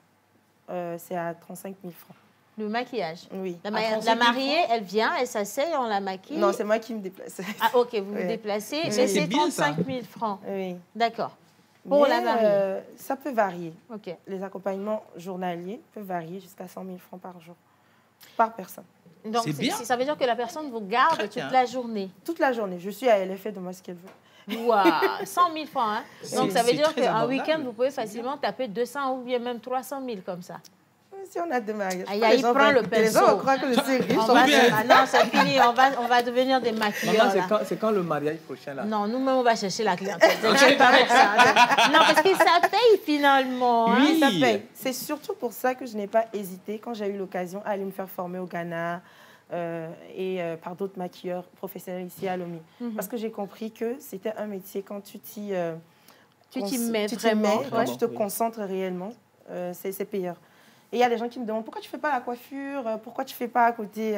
Speaker 13: c'est à 35 000 francs.
Speaker 1: Le maquillage?
Speaker 13: Oui.
Speaker 1: La mariée, elle vient, elle s'asseye, on la maquille?
Speaker 13: Non, c'est moi qui me déplace.
Speaker 1: Ah, ok, vous vous déplacez, mais c'est 35 000 francs.
Speaker 13: Oui.
Speaker 1: D'accord. Pour la mariée?
Speaker 13: Ça peut varier.
Speaker 1: Ok.
Speaker 13: Les accompagnements journaliers peuvent varier jusqu'à 100 000 francs par jour, par personne.
Speaker 1: Donc, ça veut dire que la personne vous garde toute la journée?
Speaker 13: Toute la journée. Je suis à elle, elle fait de moi ce qu'elle veut.
Speaker 1: Wow, 100 000 francs. Hein? Donc, ça veut dire qu'un week-end, vous pouvez facilement taper 200 ou bien même 300 000 comme ça.
Speaker 13: Si on a deux mariages.
Speaker 1: Il prend le pinceau.
Speaker 13: Les gens croient que c'est riche.
Speaker 1: Non, c'est fini. On va devenir des maquilleurs.
Speaker 4: Maman, c'est quand le mariage prochain là?
Speaker 1: Non, nous-mêmes, on va chercher la clientèle. Non, parce que ça paye finalement.
Speaker 13: Oui, ça paye. C'est surtout pour ça que je n'ai pas hésité quand j'ai eu l'occasion à aller me faire former au Ghana et par d'autres maquilleurs professionnels ici à Lomé. Parce que j'ai compris que c'était un métier quand tu t'y mets vraiment, tu te concentres réellement, c'est payeur. Et il y a des gens qui me demandent pourquoi tu ne fais pas la coiffure, pourquoi tu ne fais pas à côté.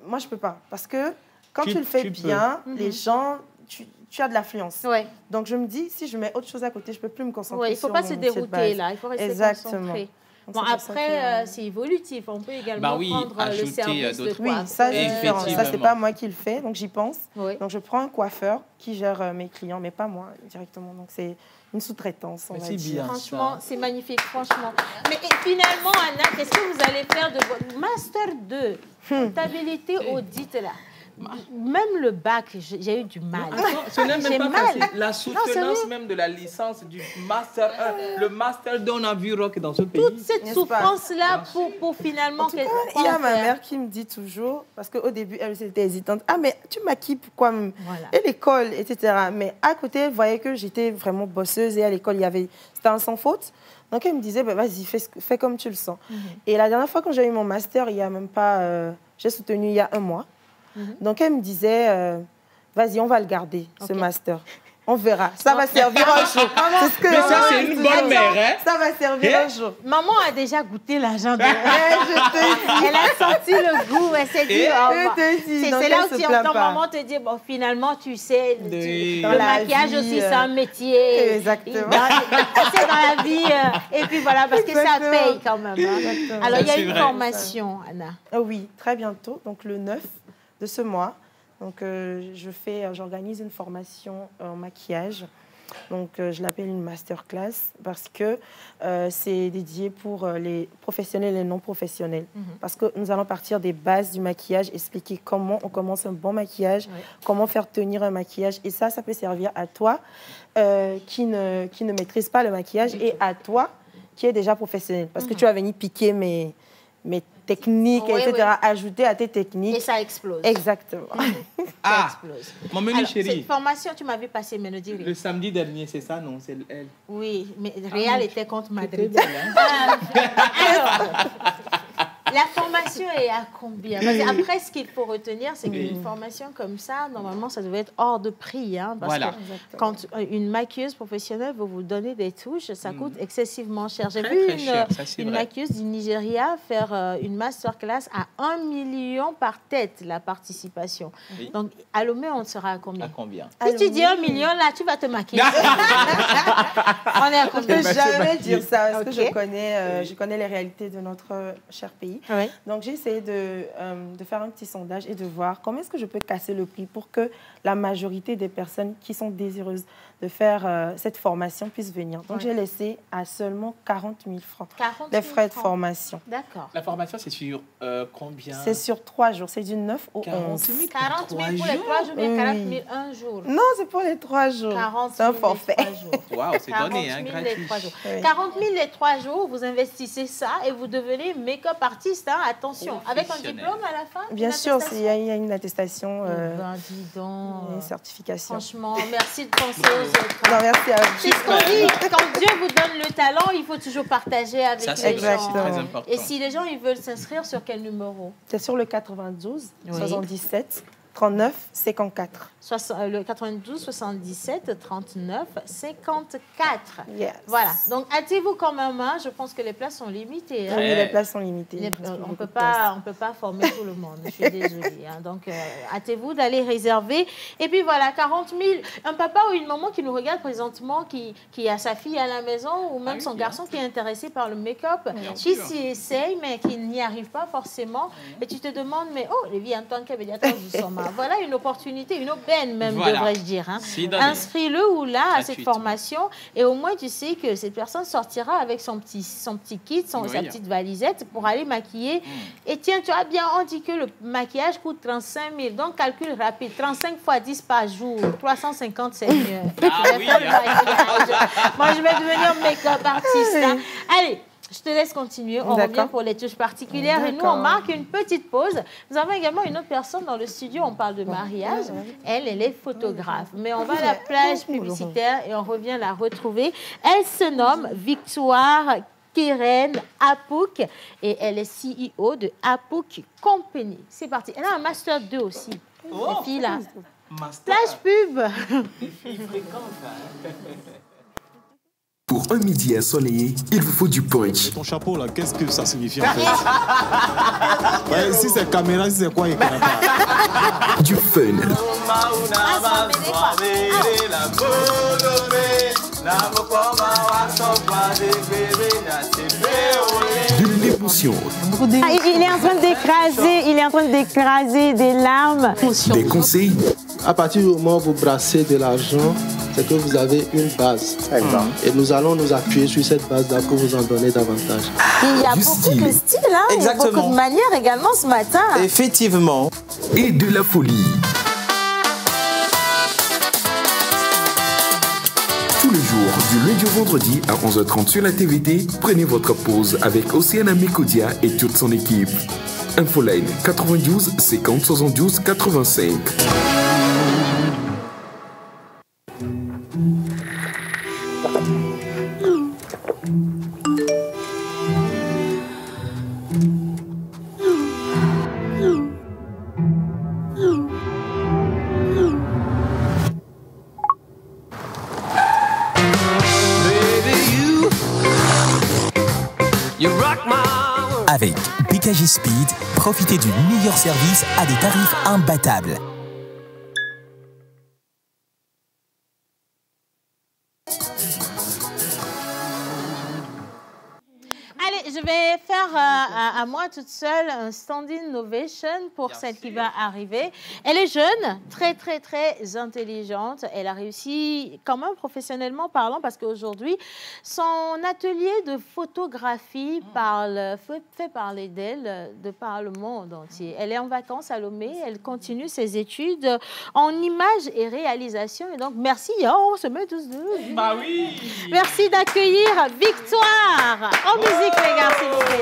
Speaker 13: Moi, je ne peux pas. Parce que quand tu le fais bien, les gens, tu as de l'affluence. Ouais. Donc, je me dis, si je mets autre chose à côté, je ne peux plus me concentrer sur mon métier de base. Il ne faut pas se dérouter, là. Il faut rester concentré. Bon,
Speaker 1: après, c'est évolutif. On peut également prendre le service de coiffe.
Speaker 13: Oui, ça, c'est différent. Ça, ce n'est pas moi qui le fais, donc j'y pense. Oui. Donc, je prends un coiffeur qui gère mes clients, mais pas moi directement. Donc, c'est une sous-traitance, on va dire.
Speaker 1: Franchement, c'est magnifique, franchement. Mais finalement, Anna, qu'est-ce que vous allez faire de votre Master 2, comptabilité audit, là? Même le bac, j'ai eu du mal.
Speaker 4: Ce n'est même pas facile. La soutenance même de la licence du Master 1, le Master 2, on a vu Rock dans ce pays.
Speaker 1: Toute cette souffrance-là pour finalement...
Speaker 13: Il y a ma mère qui me dit toujours, parce qu'au début, elle était hésitante, « Ah, mais tu maquilles pourquoi même ?» Et l'école, etc. Mais à côté, elle voyait que j'étais vraiment bosseuse et à l'école, c'était un sans faute. Donc, elle me disait, vas-y, fais comme tu le sens. Et la dernière fois, quand j'ai eu mon master, il n'y a même pas... j'ai soutenu il y a 1 mois. Donc, elle me disait, vas-y, on va le garder, ce master. On verra. Ça va servir un jour.
Speaker 4: Mais ça, c'est une bonne mère. Hein?
Speaker 13: Ça va servir un jour.
Speaker 1: Maman a déjà goûté l'argent de elle a senti le goût. Elle s'est dit, c'est là où tu entends maman te dire, bon, finalement, tu sais, le maquillage aussi, c'est un métier.
Speaker 13: Exactement.
Speaker 1: C'est dans la vie. Et puis voilà, parce que ça paye quand même. Hein. Alors, il y a une formation, Anna.
Speaker 13: Oui, très bientôt. Donc, le 9 de ce mois. Donc, j'organise une formation en maquillage. Donc, je l'appelle une masterclass parce que c'est dédié pour les professionnels et non professionnels. Parce que nous allons partir des bases du maquillage, expliquer comment on commence un bon maquillage, comment faire tenir un maquillage. Et ça peut servir à toi qui ne maîtrise pas le maquillage et à toi qui est déjà professionnel. Parce que tu vas venir piquer mes techniques, etc., ajouter à tes techniques.
Speaker 1: Et ça explose.
Speaker 13: Exactement.
Speaker 4: Ça explose. Mon menu chéri.
Speaker 1: Cette formation, tu m'avais passé, Mélodie.
Speaker 4: Le samedi dernier, c'est ça, non? C'est elle.
Speaker 1: Oui, mais Real était contre Madrid. Alors, la formation est à combien? Parce qu'après, ce qu'il faut retenir, c'est qu'une formation comme ça, normalement, ça devait être hors de prix. Hein, parce que quand une maquilleuse professionnelle veut vous donner des touches, ça coûte excessivement cher. J'ai vu une maquilleuse du Nigeria faire une masterclass à 1 million par tête, la participation. Oui. Donc, à Lomé, on sera à combien?
Speaker 4: À combien?
Speaker 1: Si tu dis 1 million, là, tu vas te maquiller. On est à combien?
Speaker 13: Je ne peux jamais dire ça, parce que je connais les réalités de notre cher pays. Oui. Donc, j'ai essayé de faire un petit sondage et de voir comment est-ce que je peux casser le prix pour que la majorité des personnes qui sont désireuses de faire cette formation puissent venir. Donc, j'ai laissé à seulement 40 000 francs les frais de formation.
Speaker 1: D'accord.
Speaker 4: La formation, c'est sur combien?
Speaker 13: C'est sur 3 jours. C'est du 9 au 11.
Speaker 1: 40 000 pour les 3 jours, mais 40 000 un jour?
Speaker 13: Non, c'est pour les 3 jours. C'est un forfait.
Speaker 4: Waouh, c'est donné, hein, gratuit.
Speaker 1: 40 000 les 3 jours, vous investissez ça et vous devenez make-up artiste, hein, attention. Avec un diplôme à la fin?
Speaker 13: Bien sûr, il y a une attestation,
Speaker 1: dis donc.
Speaker 13: Une certification.
Speaker 1: Franchement, merci de penser aux autres.
Speaker 13: Non, merci à vous.
Speaker 1: C'est ce qu'on dit, quand Dieu vous donne le talent, il faut toujours partager avec les gens.
Speaker 4: C'est très important.
Speaker 1: Et si les gens ils veulent s'inscrire, sur quel numéro?
Speaker 13: C'est sur le 92 77 39 54.
Speaker 1: Le 92 77 39 54.
Speaker 13: Yes.
Speaker 1: Voilà. Donc, hâtez-vous quand même. Hein. Je pense que les places sont limitées. Hein.
Speaker 13: Oui, les places sont limitées.
Speaker 1: On ne peut pas former tout le monde. Je suis désolée. Hein. Donc, hâtez-vous d'aller réserver. Et puis, voilà, 40 000. Un papa ou une maman qui nous regarde présentement, qui a sa fille à la maison, ou même son garçon qui est intéressé par le make-up, qui s'y essaye, mais qui n'y arrive pas forcément. Et tu te demandes, mais oh, Lévi, en tant que médiateur du Soma, voilà une opportunité, une aubaine même, devrais-je dire. Hein. Inscris-le ou là à cette formation et au moins tu sais que cette personne sortira avec son petit kit, sa petite valisette pour aller maquiller. Et tiens, tu as bien, on dit que le maquillage coûte 35 000. Donc, calcul rapide, 35 fois 10 par jour, 350, c'est mieux. Moi, je vais devenir make-up artiste. Hein. Allez. Je te laisse continuer. On revient pour les touches particulières. Et nous, on marque une petite pause. Nous avons également une autre personne dans le studio. On parle de mariage. Elle est photographe. Mais on va à la plage publicitaire et on revient la retrouver. Elle se nomme Victoire Keren Apouk et elle est CEO de Apouk Company. C'est parti. Elle a un Master 2 aussi. Les filles là. Plage pub.
Speaker 9: Pour un midi ensoleillé, il vous faut du punch.
Speaker 10: Ton chapeau là, qu'est-ce que ça signifie en fait? Si c'est caméra, si c'est quoi, il connaît pas.
Speaker 9: Du fun. De l'émotion.
Speaker 1: Il est en train d'écraser des larmes.
Speaker 9: Des conseils.
Speaker 11: À partir du moment où vous brassez de l'argent, c'est que vous avez une base. Et nous allons nous appuyer sur cette base-là pour vous en donner davantage.
Speaker 1: Il y a beaucoup de style, hein? Il y a beaucoup de manières également ce matin.
Speaker 4: Effectivement.
Speaker 9: Et de la folie. Tous les jours, du lundi au vendredi à 11h30 sur la TVT, prenez votre pause avec Océana Mekodia et toute son équipe. Infoline 92 50 72 85.
Speaker 12: Avec PKG Speed, profitez du meilleur service à des tarifs imbattables.
Speaker 1: Allez, je vais faire à moi toute seule un standing ovation pour celle qui va arriver. Elle est jeune, très, très, très intelligente. Elle a réussi quand même professionnellement parlant parce qu'aujourd'hui, son atelier de photographie fait parler d'elle de par le monde entier. Elle est en vacances à Lomé. Elle continue ses études en images et réalisation. Et donc, merci. On se met tous deux.
Speaker 4: Bah oui.
Speaker 1: Merci d'accueillir Victoire en musique. Les gars, s'il vous plaît.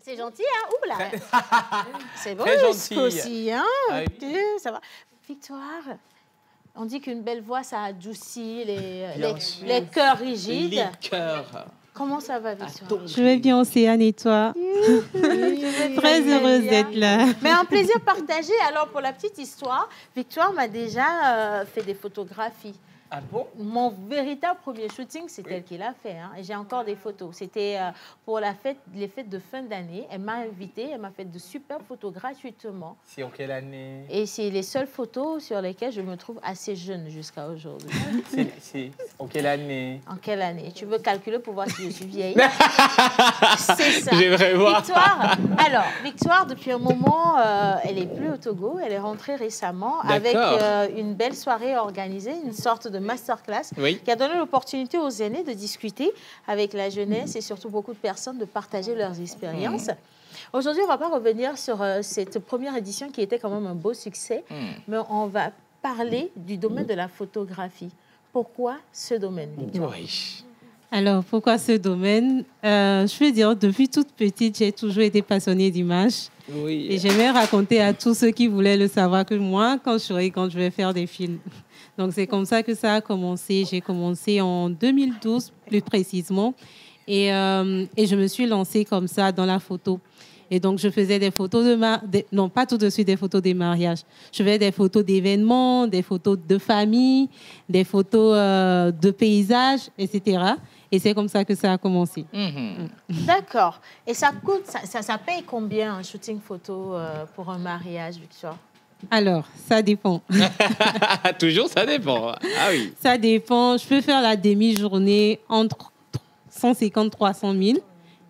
Speaker 1: C'est gentil, hein? Ouh là! C'est beau, aussi, hein? Okay, ça va. Victoire, on dit qu'une belle voix, ça adoucit les cœurs rigides.
Speaker 4: Les cœurs.
Speaker 1: Comment ça va, Victoire?
Speaker 17: Je vais bien, Océane, et toi? Très heureuse d'être là.
Speaker 1: Mais un plaisir partagé. Alors, pour la petite histoire, Victoire m'a déjà fait des photographies.
Speaker 4: Ah bon?
Speaker 1: Mon véritable premier shooting, c'est elle qui l'a fait. Hein. J'ai encore des photos. C'était pour les fêtes de fin d'année. Elle m'a invitée, elle m'a fait de super photos gratuitement.
Speaker 4: C'est en quelle année?
Speaker 1: Et c'est les seules photos sur lesquelles je me trouve assez jeune jusqu'à aujourd'hui.
Speaker 4: C'est en quelle année?
Speaker 1: En quelle année? Tu veux calculer pour voir si je suis vieille? C'est ça.
Speaker 4: J'aimerais voir.
Speaker 1: Victoire, alors, Victoire, depuis un moment, elle n'est plus au Togo. Elle est rentrée récemment avec une belle soirée organisée, une sorte de de masterclass qui a donné l'opportunité aux aînés de discuter avec la jeunesse et surtout beaucoup de personnes de partager leurs expériences. Aujourd'hui, on ne va pas revenir sur cette première édition qui était quand même un beau succès, mais on va parler du domaine de la photographie. Pourquoi ce domaine, Victoire?
Speaker 17: Alors, pourquoi ce domaine? Je veux dire, depuis toute petite, j'ai toujours été passionnée d'images. Et j'aimerais raconter à tous ceux qui voulaient le savoir que moi, quand je vais faire des films. Donc, c'est comme ça que ça a commencé. J'ai commencé en 2012, plus précisément. Et je me suis lancée comme ça dans la photo. Et donc, je faisais des photos non, pas tout de suite des photos des mariages. Je faisais des photos d'événements, des photos de famille, des photos de paysages, etc. Et c'est comme ça que ça a commencé.
Speaker 1: D'accord. Et ça coûte, ça paye combien un shooting photo pour un mariage, Victoire?
Speaker 17: Alors, ça dépend.
Speaker 4: Toujours, ça dépend. Ah oui.
Speaker 17: Ça dépend. Je peux faire la demi-journée entre 150 et 300 000.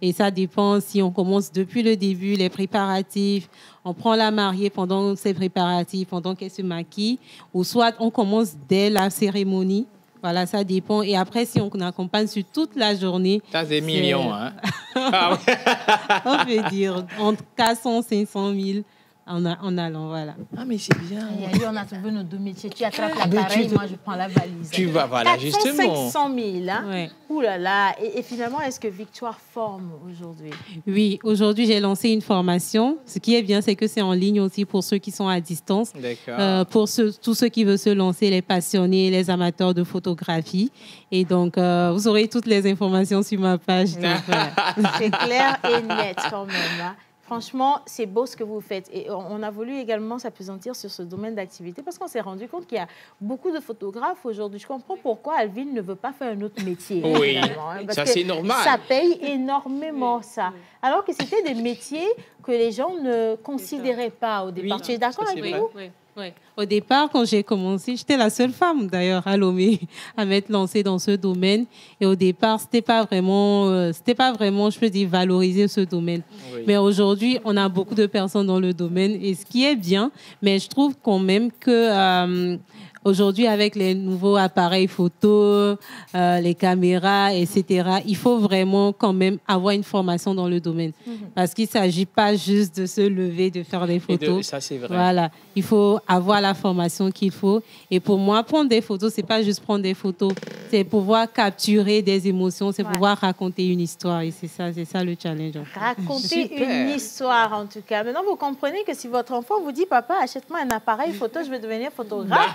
Speaker 17: Et ça dépend si on commence depuis le début, les préparatifs, on prend la mariée pendant ses préparatifs, pendant qu'elle se maquille, ou soit on commence dès la cérémonie. Voilà, ça dépend. Et après, si on accompagne sur toute la journée...
Speaker 4: Ça, c'est millions, hein?
Speaker 17: On peut dire entre 400 et 500 000 en allant, voilà.
Speaker 4: Ah, mais c'est bien.
Speaker 1: Et on a trouvé nos deux métiers. Tu attrapes l'appareil, moi, je prends la valise.
Speaker 4: Tu vas, voilà,
Speaker 1: 400,
Speaker 4: justement.
Speaker 1: 500 000, hein? Ouais. Ouh là là. Et finalement, est-ce que Victoire forme aujourd'hui?
Speaker 17: Oui, aujourd'hui, j'ai lancé une formation. Ce qui est bien, c'est que c'est en ligne aussi pour ceux qui sont à distance.
Speaker 4: D'accord.
Speaker 17: Pour tous ceux qui veulent se lancer, les passionnés, les amateurs de photographie. Et donc, vous aurez toutes les informations sur ma page. Donc, voilà.
Speaker 1: C'est clair et net quand même, hein? Franchement, c'est beau ce que vous faites. Et on a voulu également s'appesantir sur ce domaine d'activité parce qu'on s'est rendu compte qu'il y a beaucoup de photographes aujourd'hui. Je comprends pourquoi Alvin ne veut pas faire un autre métier.
Speaker 4: Oui,
Speaker 1: hein,
Speaker 4: ça c'est normal.
Speaker 1: Ça paye énormément, ça. Alors que c'était des métiers que les gens ne considéraient pas au départ. Tu es d'accord avec nous?
Speaker 17: Oui. Au départ, quand j'ai commencé, j'étais la seule femme d'ailleurs à Lomé à m'être lancée dans ce domaine. Et au départ, c'était pas vraiment, je peux dire, valoriser ce domaine. Oui. Mais aujourd'hui, on a beaucoup de personnes dans le domaine et ce qui est bien. Mais je trouve quand même que aujourd'hui, avec les nouveaux appareils photo, les caméras, etc., il faut vraiment quand même avoir une formation dans le domaine. Parce qu'il ne s'agit pas juste de se lever, de faire des photos.
Speaker 4: Ça, c'est vrai.
Speaker 17: Voilà. Il faut avoir la formation qu'il faut. Et pour moi, prendre des photos, ce n'est pas juste prendre des photos. C'est pouvoir capturer des émotions, c'est pouvoir raconter une histoire. Et c'est ça le challenge.
Speaker 1: Raconter une histoire, en tout cas. Maintenant, vous comprenez que si votre enfant vous dit, papa, achète-moi un appareil photo, je vais devenir photographe,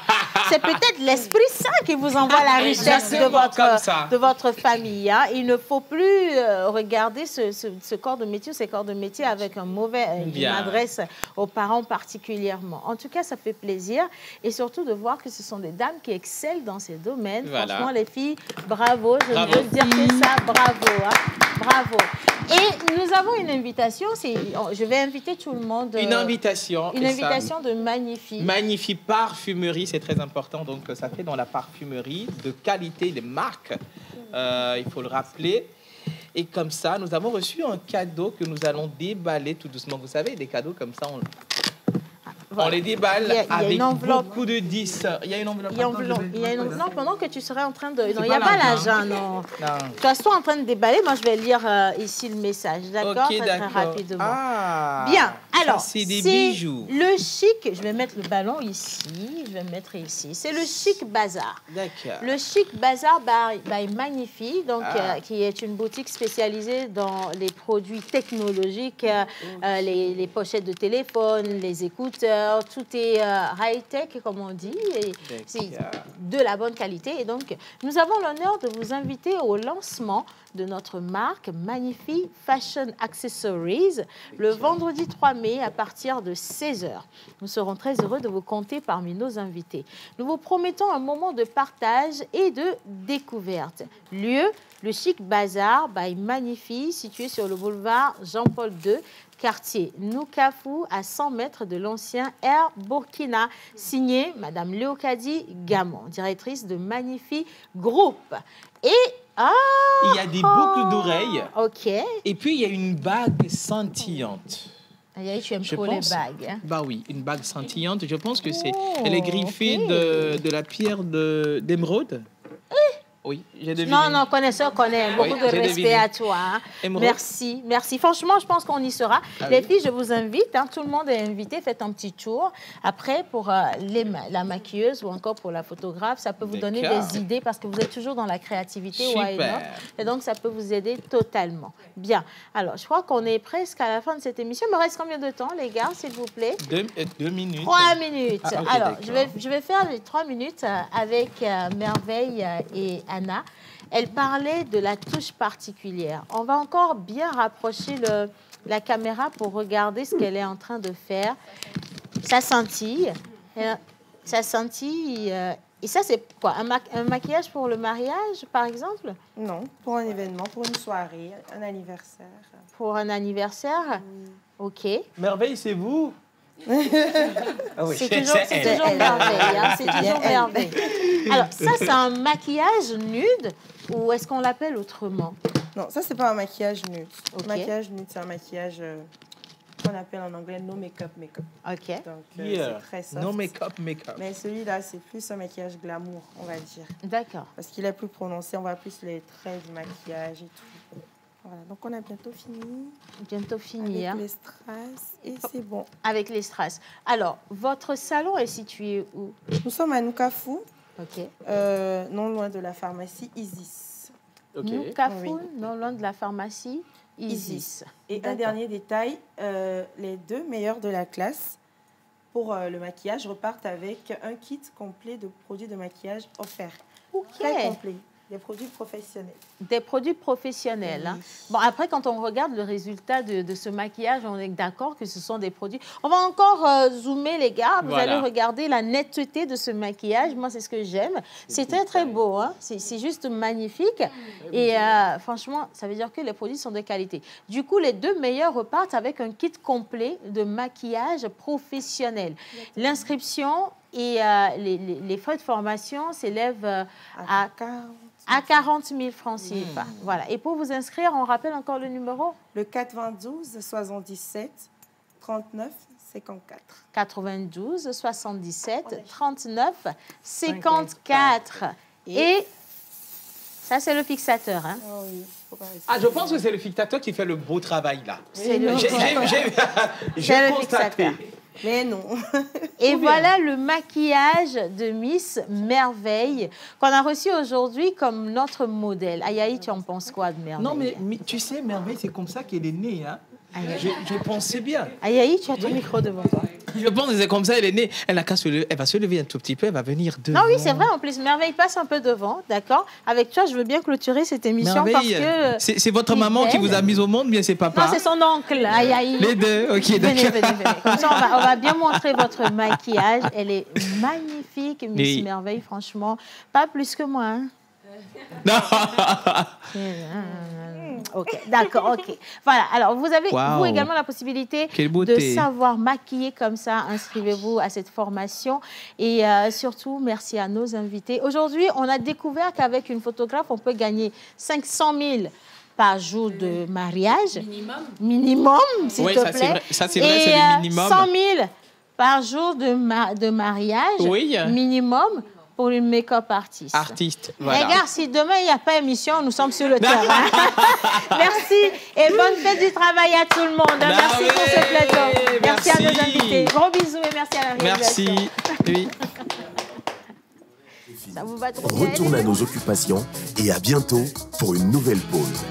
Speaker 1: c'est peut-être l'Esprit Saint qui vous envoie la richesse de votre famille. Hein. Il ne faut plus regarder ce corps de métier ou ces corps de métier avec un mauvais... Je m'adresse aux parents particulièrement. En tout cas, ça fait plaisir. Et surtout de voir que ce sont des dames qui excellent dans ces domaines. Voilà. Franchement, les filles, bravo. Je ne veux dire que ça, bravo. Hein. Bravo. Et nous avons une invitation. Je vais inviter tout le monde.
Speaker 4: Une invitation.
Speaker 1: Une invitation de Magnifi.
Speaker 4: Magnifi Parfumerie, c'est très important. Donc, ça fait dans la parfumerie de qualité, des marques. Il faut le rappeler. Et comme ça, nous avons reçu un cadeau que nous allons déballer tout doucement. Vous savez, des cadeaux comme ça, on les déballe avec beaucoup de 10. Il y a une enveloppe.
Speaker 1: Non, pendant que tu serais en train de... Non, il n'y a pas l'argent, non. Tu es en train de déballer. Moi, je vais lire ici le message. D'accord?
Speaker 4: Okay,
Speaker 1: très rapidement.
Speaker 4: Ah,
Speaker 1: bien. Alors,
Speaker 4: c'est des bijoux.
Speaker 1: Le chic... Je vais mettre le ballon ici. Je vais mettre ici. C'est le Chic Bazar.
Speaker 4: D'accord.
Speaker 1: Le Chic Bazar by Magnifi, donc, qui est une boutique spécialisée dans les produits technologiques, les pochettes de téléphone, les écouteurs. Tout est high-tech, comme on dit, et c'est de la bonne qualité. Et donc, nous avons l'honneur de vous inviter au lancement de notre marque Magnifi Fashion Accessories le vendredi 3 mai à partir de 16h. Nous serons très heureux de vous compter parmi nos invités. Nous vous promettons un moment de partage et de découverte. Lieu, le Chic Bazar by Magnifi, situé sur le boulevard Jean-Paul II, quartier Noukafou, à 100 mètres de l'ancien Air Burkina, signé Madame Léocadie Gamon, directrice de Magnifi Group. Et
Speaker 4: il y a des boucles d'oreilles.
Speaker 1: OK.
Speaker 4: Et puis, il y a une bague scintillante.
Speaker 1: Tu aimes trop les bagues. Hein?
Speaker 4: Bah oui, une bague scintillante. Je pense que elle est griffée de la pierre d'émeraude. Oui, j'ai deviné.
Speaker 1: Non, connaisseur connaît. Beaucoup de respect à toi. Hein. Merci. Franchement, je pense qu'on y sera. Les filles, je vous invite. Hein, tout le monde est invité. Faites un petit tour. Après, pour la maquilleuse ou encore pour la photographe, ça peut vous donner des idées parce que vous êtes toujours dans la créativité.
Speaker 4: Super.
Speaker 1: Et donc, ça peut vous aider totalement. Bien. Alors, je crois qu'on est presque à la fin de cette émission. Il me reste combien de temps, les gars, s'il vous plaît?
Speaker 4: 2 minutes.
Speaker 1: 3 minutes. Alors, je vais faire les 3 minutes avec Merveille et Anna. Elle parlait de la touche particulière. On va encore bien rapprocher la caméra pour regarder ce qu'elle est en train de faire. Ça scintille. Ça scintille. Et ça, c'est quoi? Un maquillage pour le mariage, par exemple?
Speaker 13: Non, pour un événement, pour une soirée, un anniversaire.
Speaker 1: Pour un anniversaire? OK.
Speaker 4: Merveille, c'est vous?
Speaker 1: Oui. C'est toujours merveille. Hein? C'est toujours merveille. Alors, ça, c'est un maquillage nude ou est-ce qu'on l'appelle autrement?
Speaker 13: Non, ça, c'est pas un maquillage nude. Okay. Maquillage nude, c'est un maquillage qu'on appelle en anglais no make-up make-up.
Speaker 1: OK.
Speaker 13: Donc, c'est très soft.
Speaker 4: No make-up make-up.
Speaker 13: Mais celui-là, c'est plus un maquillage glamour, on va dire.
Speaker 1: D'accord.
Speaker 13: Parce qu'il est plus prononcé, on voit plus les traits du maquillage et tout. Voilà, donc on a bientôt fini.
Speaker 1: Bientôt fini.
Speaker 13: Avec les strass et c'est bon.
Speaker 1: Avec les strass. Alors, votre salon est situé où?
Speaker 13: Nous sommes à Nukafu.
Speaker 1: OK.
Speaker 13: Non loin de la pharmacie Isis.
Speaker 1: Okay. Nukafu, non loin de la pharmacie Isis.
Speaker 13: Et un dernier détail, les 2 meilleurs de la classe pour le maquillage repartent avec un kit complet de produits de maquillage offerts.
Speaker 1: OK.
Speaker 13: Très complet. Des produits professionnels.
Speaker 1: Des produits professionnels. Oui. Hein. Bon, après, quand on regarde le résultat de ce maquillage, on est d'accord que ce sont des produits. On va encore zoomer, les gars. Vous allez regarder la netteté de ce maquillage. Moi, c'est ce que j'aime. C'est très, très beau. Hein. C'est juste magnifique. Et franchement, ça veut dire que les produits sont de qualité. Du coup, les 2 meilleurs repartent avec un kit complet de maquillage professionnel. L'inscription et les frais de formation s'élèvent à 40 000 francs CFA. Voilà. Et pour vous inscrire, on rappelle encore le numéro?
Speaker 13: Le 92 77 39 54.
Speaker 1: 92 77 39 54. Et ça, c'est le fixateur. Hein?
Speaker 13: Oh oui.
Speaker 4: Je pense que c'est le fixateur qui fait le beau travail, là.
Speaker 1: C'est le
Speaker 4: constaté.
Speaker 13: Mais non.
Speaker 1: Et voilà le maquillage de Miss Merveille qu'on a reçu aujourd'hui comme notre modèle. Ayaï, tu en penses quoi de Merveille?
Speaker 4: Non, mais tu sais, Merveille, c'est comme ça qu'elle est née. Hein? Je pensais bien.
Speaker 1: Ayaï, tu as ton micro devant toi.
Speaker 4: Je pense que c'est comme ça, elle est née. Elle va se lever un tout petit peu, elle va venir devant.
Speaker 1: Non, oui, c'est vrai. En plus, Merveille passe un peu devant, d'accord? Avec toi, je veux bien clôturer cette émission
Speaker 4: Merveille,
Speaker 1: parce que...
Speaker 4: c'est votre maman qui vous a mise au monde, bien c'est papa?
Speaker 1: Non, c'est son oncle. Ayaï.
Speaker 4: Les deux, ok, d'accord.
Speaker 1: Venez. Comme ça, on va bien montrer votre maquillage. Elle est magnifique, Miss Merveille, franchement. Pas plus que moi, hein?
Speaker 4: Non.
Speaker 1: OK, d'accord, OK. Voilà, alors vous avez vous également la possibilité de savoir maquiller comme ça. Inscrivez-vous à cette formation. Et surtout, merci à nos invités. Aujourd'hui, on a découvert qu'avec une photographe, on peut gagner 500 000 par jour de mariage. Minimum, s'il te plaît.
Speaker 4: Ça, c'est vrai, c'est le minimum.
Speaker 1: 100 000 par jour de mariage. Minimum. Pour une make-up artiste.
Speaker 4: Voilà.
Speaker 1: Les gars, si demain il n'y a pas émission, nous sommes sur le terrain. Merci et bonne fête du travail à tout le monde. Merci pour ce plateau. Merci à nos invités. Gros bisous et merci à la réalisation.
Speaker 4: Merci. Oui.
Speaker 1: Ça vous va trop bien.
Speaker 18: Retournez à nos occupations et à bientôt pour une nouvelle pause.